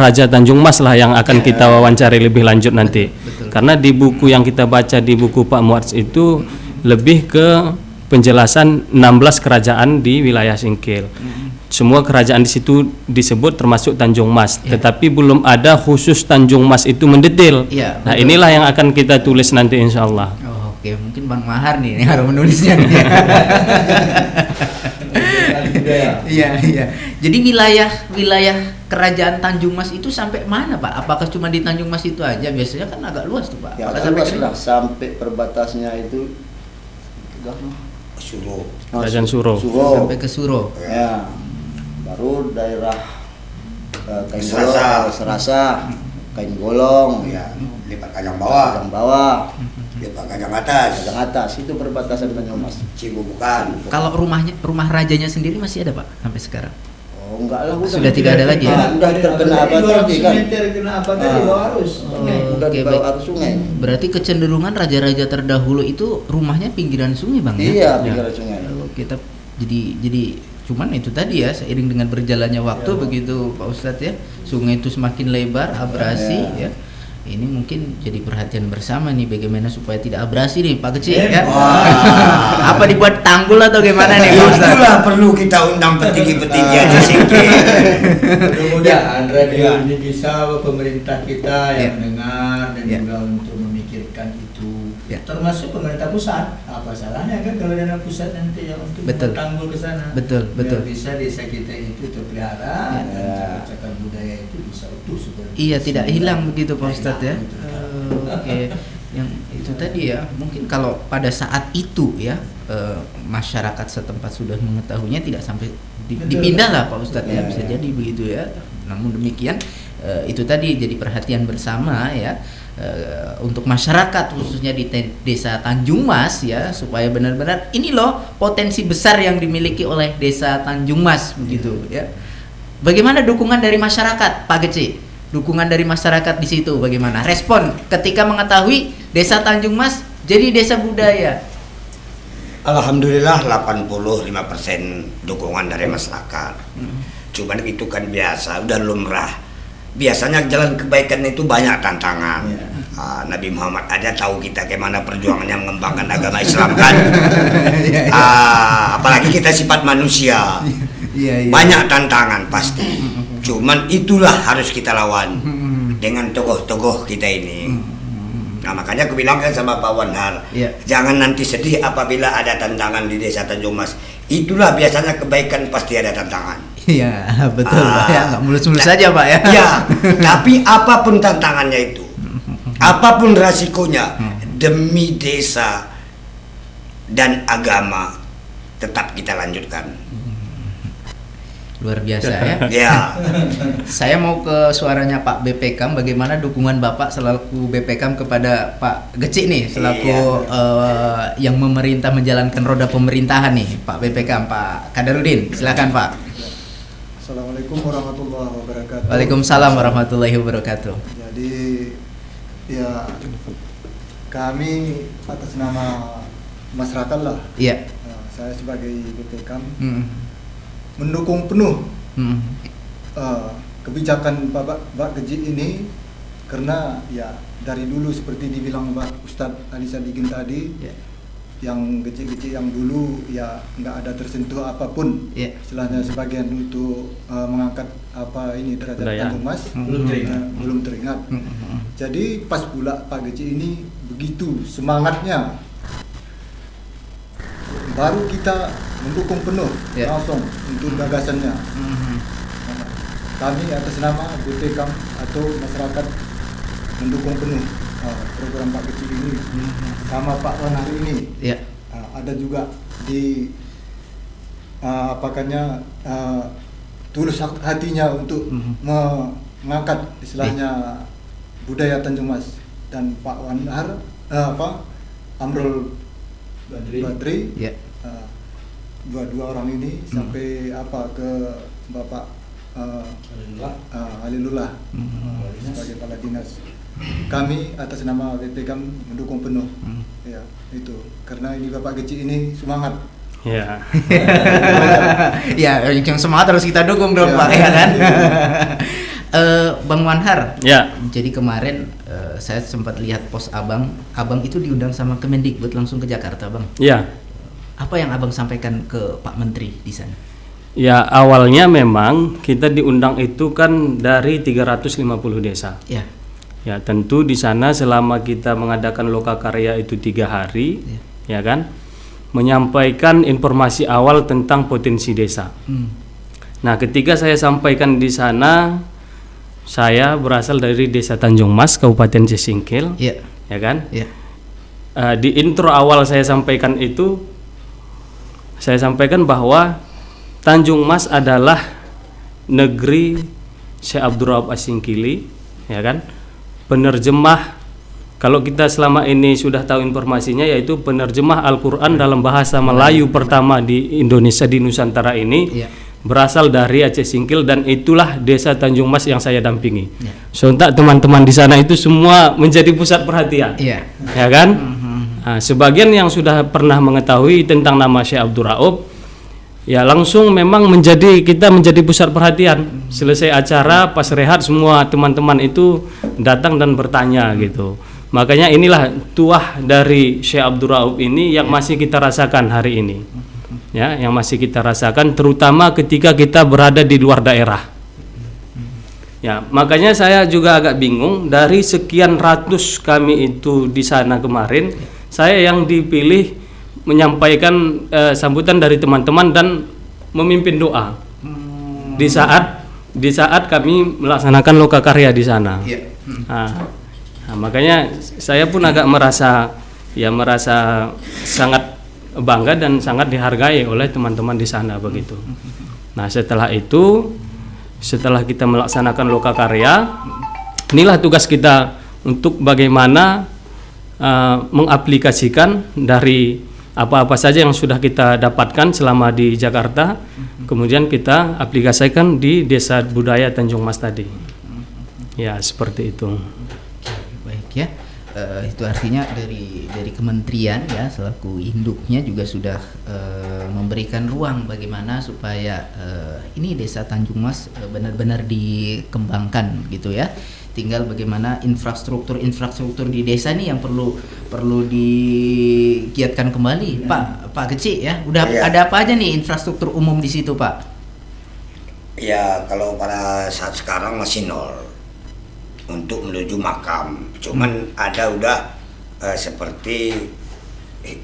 Raja Tanjung Mas lah yang akan kita wawancari lebih lanjut nanti. Karena di buku yang kita baca di buku Pak Muadz itu lebih ke penjelasan 16 kerajaan di wilayah Singkil. Semua kerajaan di situ disebut termasuk Tanjung Mas, tetapi belum ada khusus Tanjung Mas itu mendetail. Nah, inilah yang akan kita tulis nanti insya Allah. Oh, oke, mungkin Bang Mahar nih yang harus menulisnya nih. Iya. Jadi wilayah kerajaan Tanjung Mas itu sampai mana, Pak? Apakah cuma di Tanjung Mas itu aja? Biasanya kan agak luas tuh, Pak. Ya, Apakah sampai luas lah, sampai perbatasnya itu Suro. Kerajaan Suro. sampai ke Suro? Ya, baru daerah Kain Serasa. Golong, Serasa, Kain Golong, Ya, Lipat Kajang bawah, yang bawah, Lipat Kajang atas, yang atas itu perbatasan Tanjung Mas. Cibubukan. Kalau rumah rajanya sendiri masih ada, Pak, sampai sekarang? Oh enggak lah, Sudah tidak ada lagi ya? Udah terkena apa tadi kan? Kena apa tadi bawa arus. Udah Oke, di bawah baik. arus sungai. Berarti kecenderungan raja-raja terdahulu itu rumahnya pinggiran sungai, Bang, ya? Iya, pinggiran sungai. Kalau kita jadi cuman itu tadi ya, seiring dengan berjalannya waktu begitu Pak Ustadz ya, sungai itu semakin lebar, abrasi ya. Ini mungkin jadi perhatian bersama nih bagaimana supaya tidak abrasi nih Pak Kecil ya. Apa dibuat tanggul atau gimana nih Pak Ustadz? Itulah perlu kita undang petinggi-petinggi aja Singkil. Mudah-mudahan radio Ya. ini bisa pemerintah kita yang Ya. mendengar dan Ya. juga untuk memikirkan itu, Ya. termasuk pemerintah pusat. Apa salahnya kan kalau dana pusat nanti yang untuk Betul. tanggul ke sana. Betul, betul. Biar bisa desa kita itu terpelihara Ya. dan cagar budaya itu bisa utuh seperti Iya, tidak semula. hilang begitu Pak Ustadz ya. Betul. Oke, yang itu tadi ya, mungkin kalau pada saat itu ya masyarakat setempat sudah mengetahuinya tidak sampai Betul. dipindah lah Pak Ustadz ya, Ya, bisa ya. jadi begitu ya. Namun demikian itu tadi jadi perhatian bersama ya untuk masyarakat khususnya di desa Tanjung Mas ya, supaya benar-benar ini loh potensi besar yang dimiliki oleh desa Tanjung Mas begitu ya. Bagaimana dukungan dari masyarakat, Pak Geci? Dukungan dari masyarakat di situ bagaimana? Respon ketika mengetahui desa Tanjung Mas jadi desa budaya. Alhamdulillah 85% dukungan dari masyarakat. Cuman itu kan biasa, udah lumrah. Biasanya jalan kebaikan itu banyak tantangan. Nabi Muhammad aja tahu kita bagaimana perjuangannya mengembangkan agama Islam kan. Apalagi kita sifat manusia. Iya, Banyak tantangan pasti. Cuman itulah harus kita lawan dengan tokoh-tokoh kita ini. Nah makanya aku bilang kan sama Pak Wanhar, jangan nanti sedih apabila ada tantangan di desa Tanjung Mas. Itulah biasanya kebaikan pasti ada tantangan. Iya, betul Pak ya, nggak mulus-mulus saja Pak ya. Ya, tapi apapun tantangannya itu, apapun resikonya, demi desa dan agama tetap kita lanjutkan. Luar biasa ya. Ya. Saya mau ke suaranya Pak BPKM, bagaimana dukungan Bapak selaku BPKM kepada Pak Geci nih selaku yang memerintah menjalankan roda pemerintahan nih, Pak BPKM, Pak Kadarudin. Silakan Pak. Assalamualaikum warahmatullahi wabarakatuh. Waalaikumsalam warahmatullahi wabarakatuh. Jadi ya kami atas nama masyarakat lah. Iya. Saya sebagai BPKM Hmm. mendukung penuh Hmm. kebijakan Pak Geci ini karena ya dari dulu seperti dibilang Pak Ustadz Ali Sadikin tadi, yang Geci yang dulu ya nggak ada tersentuh apapun, istilahnya sebagian untuk mengangkat apa ini derajat Tanjung Mas belum teringat. Jadi pas pula Pak Geci ini begitu semangatnya, baru kita mendukung penuh langsung untuk gagasannya. Kami atas nama BPKM atau masyarakat mendukung penuh program Pak Geci ini sama Pak Wanhar ini. Ada juga di tulus hatinya untuk mengangkat istilahnya budaya Tanjung Mas, dan Pak Wanhar Amrul Badri, dua orang ini sampai ke Bapak Halilullah sebagai kepala dinas. Kami atas nama BPKAM mendukung penuh. Ya, itu. Karena ini Bapak kecil ini semangat. Ya. Ya, yang semangat harus kita dukung dong, Ya. Pak, ya kan? Bang Wanhar. Ya. Jadi kemarin saya sempat lihat post Abang itu diundang sama Kemendikbud langsung ke Jakarta, Bang. Ya. Apa yang Abang sampaikan ke Pak Menteri di sana? Ya, awalnya memang kita diundang itu kan dari 350 desa. Ya. Ya, tentu di sana selama kita mengadakan lokakarya itu 3 hari, ya kan, menyampaikan informasi awal tentang potensi desa. Nah, ketika saya sampaikan di sana, saya berasal dari Desa Tanjung Mas, Kabupaten Cisingkil, ya kan. Di intro awal saya sampaikan itu, saya sampaikan bahwa Tanjung Mas adalah negeri Syekh Abdurrahman As-Singkili, ya kan. Penerjemah, kalau kita selama ini sudah tahu informasinya, yaitu penerjemah Al-Quran dalam bahasa Melayu pertama di Indonesia, di Nusantara ini, berasal dari Aceh Singkil, dan itulah Desa Tanjung Mas yang saya dampingi. Sontak teman-teman di sana itu semua menjadi pusat perhatian, ya kan. Nah, sebagian yang sudah pernah mengetahui tentang nama Syekh Abdul Raub, ya langsung memang kita menjadi pusat perhatian. Selesai acara pas rehat semua teman-teman itu datang dan bertanya gitu. Makanya inilah tuah dari Syekh Abdul Raub ini yang masih kita rasakan hari ini. Ya, yang masih kita rasakan terutama ketika kita berada di luar daerah. Ya, makanya saya juga agak bingung dari sekian ratus kami itu di sana kemarin, saya yang dipilih menyampaikan sambutan dari teman-teman dan memimpin doa di saat kami melaksanakan lokakarya di sana. Nah, makanya saya pun agak merasa sangat bangga dan sangat dihargai oleh teman-teman di sana begitu. Nah, setelah kita melaksanakan lokakarya, inilah tugas kita untuk bagaimana mengaplikasikan dari apa-apa saja yang sudah kita dapatkan selama di Jakarta, kemudian kita aplikasikan di Desa Budaya Tanjung Mas tadi. Ya, seperti itu. Baik ya. Itu artinya dari kementerian ya selaku induknya juga sudah memberikan ruang bagaimana supaya ini Desa Tanjung Mas benar-benar dikembangkan gitu ya. Tinggal bagaimana infrastruktur di desa nih yang perlu digiatkan kembali. Pak Kecil ya, udah ada apa aja nih infrastruktur umum di situ, Pak? Ya, kalau pada saat sekarang masih nol untuk menuju makam. Cuman ada udah seperti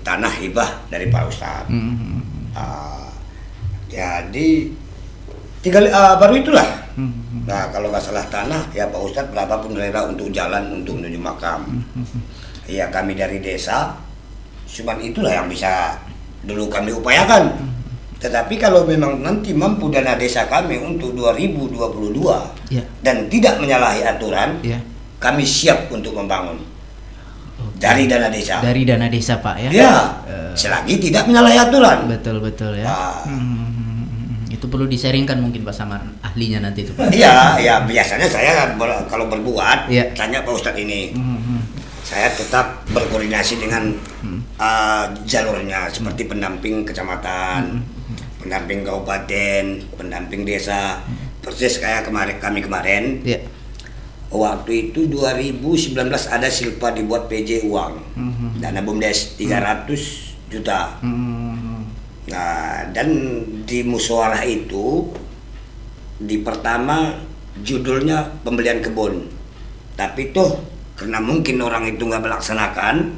tanah hibah dari Pak Ustadz. Jadi tinggal baru itulah. Nah, kalau masalah tanah ya Pak Ustadz berapapun rela untuk jalan untuk menuju makam. Ya, kami dari desa, cuman itulah yang bisa dulu kami upayakan. Tetapi kalau memang nanti mampu dana desa kami untuk 2022 dan tidak menyalahi aturan, kami siap untuk membangun dari dana desa. Dari dana desa, Pak ya? Ya, selagi tidak menyalahi aturan. Betul ya. Itu perlu disaringkan mungkin Pak sama ahlinya nanti itu, Pak. Iya, biasanya saya kalau berbuat tanya Pak Ustadz ini. Saya tetap berkoordinasi dengan jalurnya seperti pendamping kecamatan, pendamping kabupaten, pendamping desa. Persis kayak kami kemarin. Waktu itu 2019 ada silpa dibuat PJ uang. Dana BUMDes 300 juta. Nah, dan di musyawarah itu di pertama judulnya pembelian kebun, tapi tuh karena mungkin orang itu nggak melaksanakan,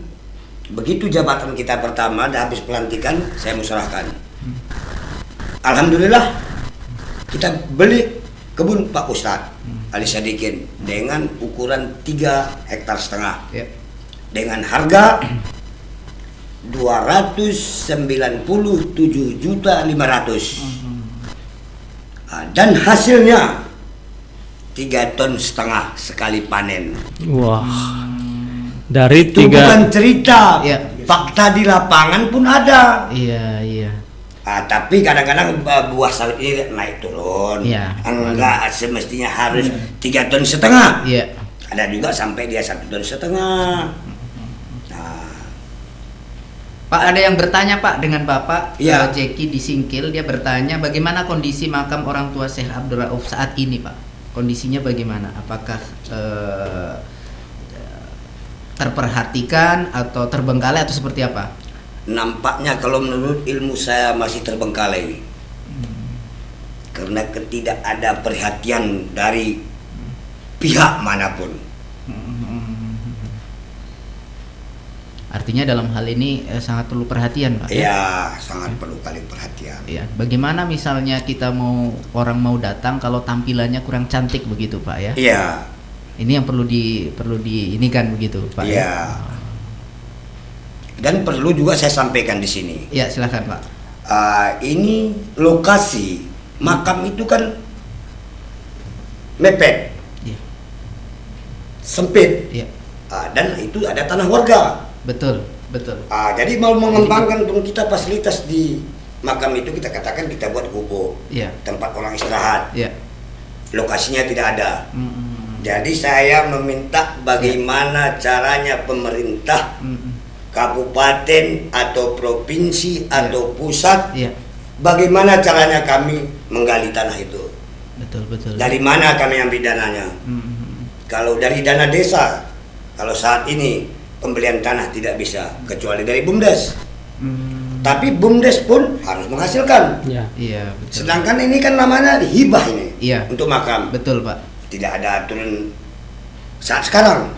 begitu jabatan kita pertama dah habis pelantikan saya musyawarahkan. Alhamdulillah kita beli kebun Pak Ustadz Ali Sadikin dengan ukuran 3,5 hektar dengan harga 297.500.000 dan hasilnya 3,5 ton sekali panen. Wah, dari itu 3 bukan cerita, fakta di lapangan pun ada. Iya. Tapi kadang-kadang buah sawit ini naik turun. Iya. Enggak semestinya harus 3,5 ton. Iya. Ada juga sampai dia 1,5 ton. Nah, Pak, ada yang bertanya Pak dengan Bapak, Iya. Jeki di Singkil, dia bertanya bagaimana kondisi makam orang tua Syekh Abdul Rauf saat ini Pak? Kondisinya bagaimana? Apakah terperhatikan atau terbengkalai atau seperti apa? nampaknya kalau menurut ilmu saya masih terbengkalai. Karena tidak ada perhatian dari pihak manapun. Artinya dalam hal ini sangat perlu perhatian Pak. Ya, sangat perlu kali perhatian. Ya, bagaimana misalnya kita orang mau datang kalau tampilannya kurang cantik begitu Pak ya? Iya. Ini yang perlu ini kan begitu Pak. Iya. Ya? Dan perlu juga saya sampaikan di sini. Ya, silakan Pak. Ini lokasi makam itu kan mepet, Iya. sempit, Iya. dan itu ada tanah warga. Betul, betul. Jadi mau mengembangkan kita fasilitas di makam itu, kita katakan kita buat gubuk, Iya. tempat orang istirahat. Iya. Lokasinya tidak ada. Jadi saya meminta bagaimana caranya pemerintah kabupaten atau provinsi atau pusat, Iya. bagaimana caranya kami menggali tanah itu. Betul, betul. Dari mana kami ambil dananya? Kalau dari dana desa, kalau saat ini pembelian tanah tidak bisa kecuali dari BUMDes. Tapi BUMDes pun harus menghasilkan. Ya. Iya, betul. Sedangkan ini kan namanya hibah ini. Iya. Untuk makam. Betul, Pak. Tidak ada aturan saat sekarang.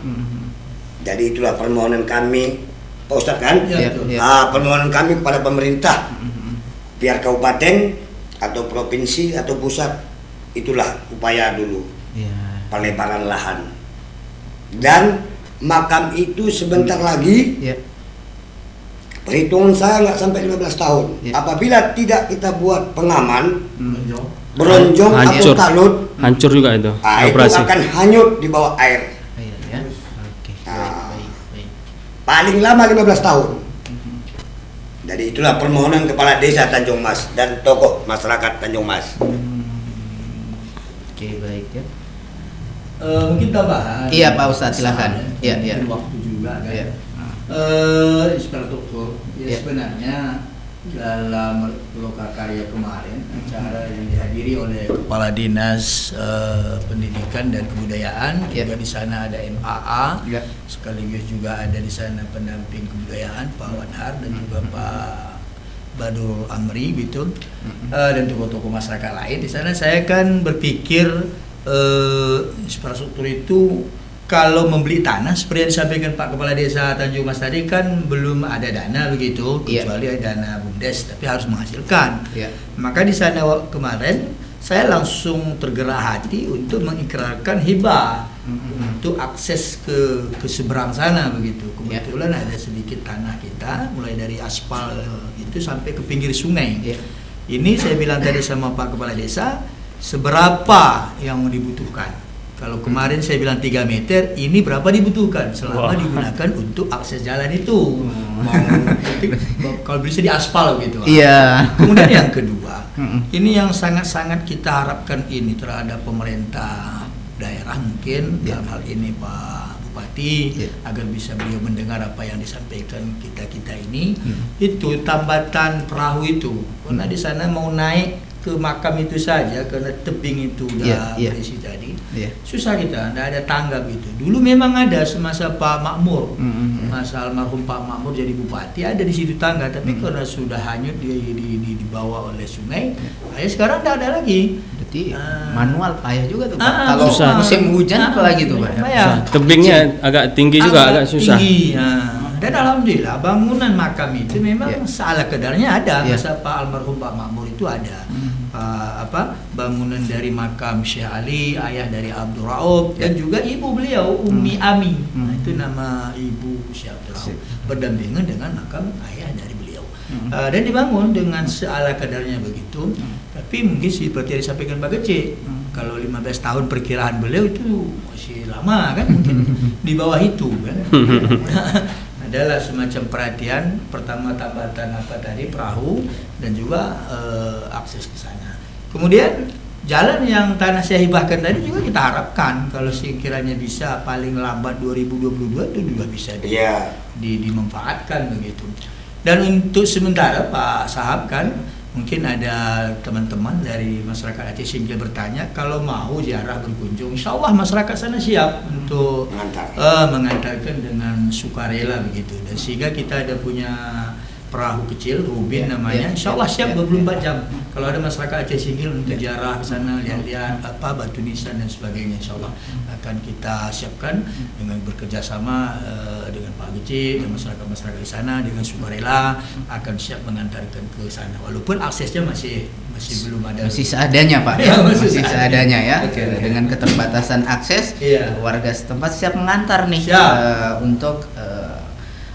Jadi itulah permohonan kami, Pak Ustadz kan? Iya, betul. iya. Permohonan kami kepada pemerintah, biar kabupaten atau provinsi atau pusat, itulah upaya dulu Iya. pelebaran lahan. Dan makam itu sebentar lagi, Iya. perhitungan saya nggak sampai 15 tahun. Iya. Apabila tidak kita buat pengaman, beronjong atau Hancur. talut, Hancur juga itu itu operasi. akan hanyut di bawah air. Iya, ya. Oke. Ah. Baik, baik. Paling lama 15 tahun. Jadi itulah permohonan Kepala Desa Tanjung Mas dan tokoh masyarakat Tanjung Mas. Oke, baik ya. Mungkin tambahan. Iya, Pak Ustadz, silakan. Iya, iya. Mungkin waktu juga kan. Iya. Infrastruktur. Ya, Iya. sebenarnya dalam Lokakarya kemarin, acara yang dihadiri oleh Kepala Dinas Pendidikan dan Kebudayaan, Iya. juga di sana ada MAA, Iya. sekaligus juga ada di sana pendamping kebudayaan Pak Wanhar dan juga Pak Badul Amri gitu, dan tokoh-tokoh masyarakat lain. Di sana saya kan berpikir infrastruktur itu kalau membeli tanah seperti yang disampaikan Pak Kepala Desa Tanjung Mas tadi kan belum ada dana begitu, Iya. kecuali ada dana BUMDes, tapi harus menghasilkan. Iya. Maka di sana kemarin saya langsung tergerak hati untuk mengikrarkan hibah untuk akses ke seberang sana begitu. Kebetulan ada sedikit tanah kita mulai dari aspal itu sampai ke pinggir sungai. Iya. Ini saya bilang tadi sama Pak Kepala Desa, seberapa yang dibutuhkan. Kalau kemarin saya bilang 3 meter, ini berapa dibutuhkan selama digunakan untuk akses jalan itu. Kalau bisa diaspal gitu. Iya. Kemudian yang kedua, ini yang sangat-sangat kita harapkan ini terhadap pemerintah daerah mungkin dalam hal ini Pak Bupati, agar bisa beliau mendengar apa yang disampaikan kita ini. Itu tambatan perahu itu, karena di sana mau naik ke makam itu saja karena tebing itu udah berisi tadi. Susah kita, tidak ada tangga gitu. Dulu memang ada semasa Pak Makmur, masa almarhum Pak Makmur jadi bupati, ada di situ tangga, tapi karena sudah hanyut dibawa oleh sungai, sekarang tidak ada lagi. Berarti manual payah juga tuh Pak. Kalau susah. musim hujan apalagi tuh Pak. Tebingnya agak tinggi juga, agak susah. Tinggi. Dan alhamdulillah bangunan makam itu memang seala kadarnya ada. Masa Pak almarhum Pak Makmur itu ada. Bangunan dari makam Syekh Ali, ayah dari Abdul Rauf, dan juga ibu beliau Ummi Ami. Nah, itu nama ibu Syekh Abdul Rauf, berdampingan dengan makam ayah dari beliau. Dan dibangun dengan seala kadarnya begitu. Tapi mungkin seperti yang disampaikan Pak Gece, kalau 15 tahun perkiraan beliau itu masih lama kan, mungkin di bawah itu kan. adalah semacam perhatian, pertama tambatan apa tadi, perahu, dan juga akses ke sana. Kemudian jalan yang tanah saya hibahkan tadi juga kita harapkan kalau sekiranya bisa paling lambat 2022 itu juga bisa dimanfaatkan begitu. Dan untuk sementara Pak Sahab kan mungkin ada teman-teman dari masyarakat Aceh Singkil bertanya kalau mau ziarah berkunjung, insya Allah masyarakat sana siap untuk mengantarkan dengan sukarela begitu. Dan sehingga kita ada punya perahu kecil, Rubin namanya, insya Allah siap 24 jam. Kalau ada masyarakat Aceh Singkil untuk ziarah ke sana, lihat-lihat apa batu nisan dan sebagainya, insya Allah akan kita siapkan dengan bekerja sama dengan Pak Geci dan masyarakat-masyarakat di sana dengan sukarela akan siap mengantarkan ke sana. Walaupun aksesnya masih belum ada. Masih seadanya Pak. Ya, masih seadanya ya. Okay. Dengan keterbatasan akses, warga setempat siap mengantar nih untuk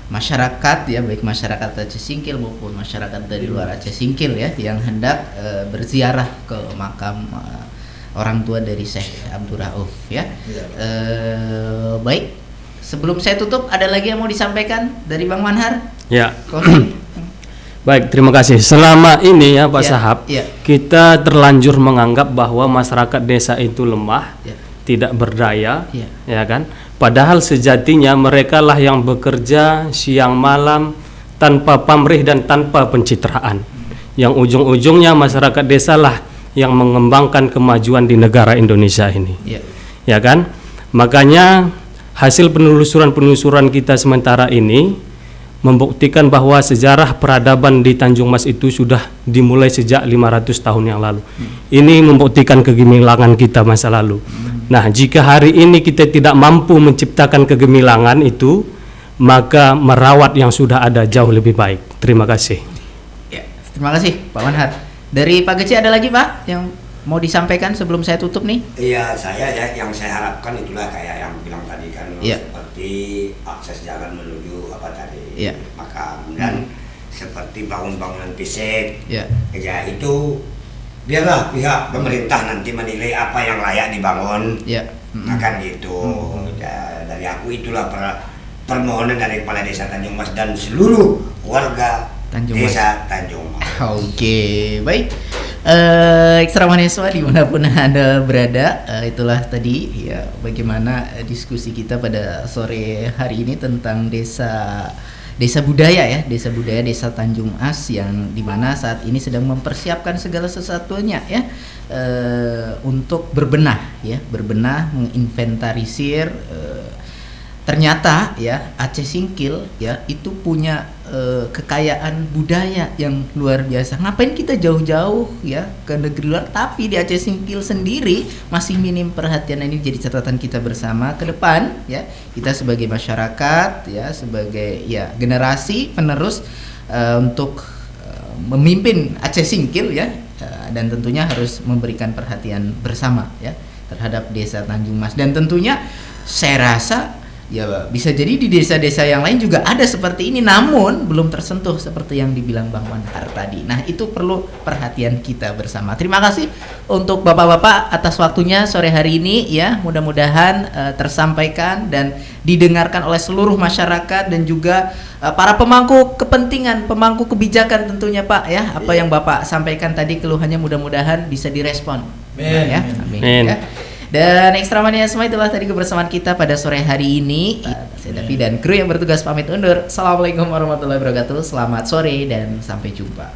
masyarakat ya, baik masyarakat Aceh Singkil maupun masyarakat dari luar Aceh Singkil ya yang hendak berziarah ke makam orang tua dari Syekh Abdul Rauf ya. Baik, sebelum saya tutup ada lagi yang mau disampaikan dari Bang Manhar? Ya. Baik, terima kasih. Selama ini ya Pak Sahab, kita terlanjur menganggap bahwa masyarakat desa itu lemah, tidak berdaya, ya kan? Padahal sejatinya mereka lah yang bekerja siang malam tanpa pamrih dan tanpa pencitraan. Yang ujung-ujungnya masyarakat desa lah yang mengembangkan kemajuan di negara Indonesia ini. Ya kan? Makanya hasil penelusuran kita sementara ini membuktikan bahwa sejarah peradaban di Tanjung Mas itu sudah dimulai sejak 500 tahun yang lalu. Ini membuktikan kegemilangan kita masa lalu. Nah, jika hari ini kita tidak mampu menciptakan kegemilangan itu, maka merawat yang sudah ada jauh lebih baik. Terima kasih. Ya, terima kasih Pak Manhar. Dari Pak Geci ada lagi Pak yang mau disampaikan sebelum saya tutup nih? Iya, saya ya yang saya harapkan itulah kayak yang bilang tadi kan, seperti akses jalan menuju apa tadi makam dan seperti bangun-bangunan fisik. Ya itu biarlah pihak pemerintah nanti menilai apa yang layak dibangun. Akan gitu. Dari aku itulah permohonan dari Kepala Desa Tanjung Mas dan seluruh warga Desa Tanjung Mas. Oke, baik. Ekstra Mahasiswa dimanapun Anda berada, itulah tadi ya bagaimana diskusi kita pada sore hari ini tentang desa budaya ya, desa budaya Desa Tanjung As yang dimana saat ini sedang mempersiapkan segala sesuatunya ya untuk berbenah menginventarisir. Ternyata ya Aceh Singkil ya itu punya kekayaan budaya yang luar biasa. Ngapain kita jauh-jauh ya ke negeri luar, tapi di Aceh Singkil sendiri masih minim perhatian. Ini jadi catatan kita bersama ke depan ya. Kita sebagai masyarakat ya, sebagai ya generasi penerus untuk memimpin Aceh Singkil ya, dan tentunya harus memberikan perhatian bersama ya terhadap Desa Tanjung Mas. Dan tentunya saya rasa ya bisa jadi di desa-desa yang lain juga ada seperti ini, namun belum tersentuh seperti yang dibilang Bang Manhar tadi. Nah, itu perlu perhatian kita bersama. Terima kasih untuk Bapak-bapak atas waktunya sore hari ini ya. Mudah-mudahan tersampaikan dan didengarkan oleh seluruh masyarakat dan juga para pemangku kepentingan, pemangku kebijakan tentunya Pak ya. Apa yang Bapak sampaikan tadi keluhannya mudah-mudahan bisa direspon. Ya. Amin. Ya. Dan Ekstra Mania semua, itulah tadi kebersamaan kita pada sore hari ini. Saya Davi dan kru yang bertugas pamit undur. Assalamualaikum warahmatullahi wabarakatuh. Selamat sore dan sampai jumpa.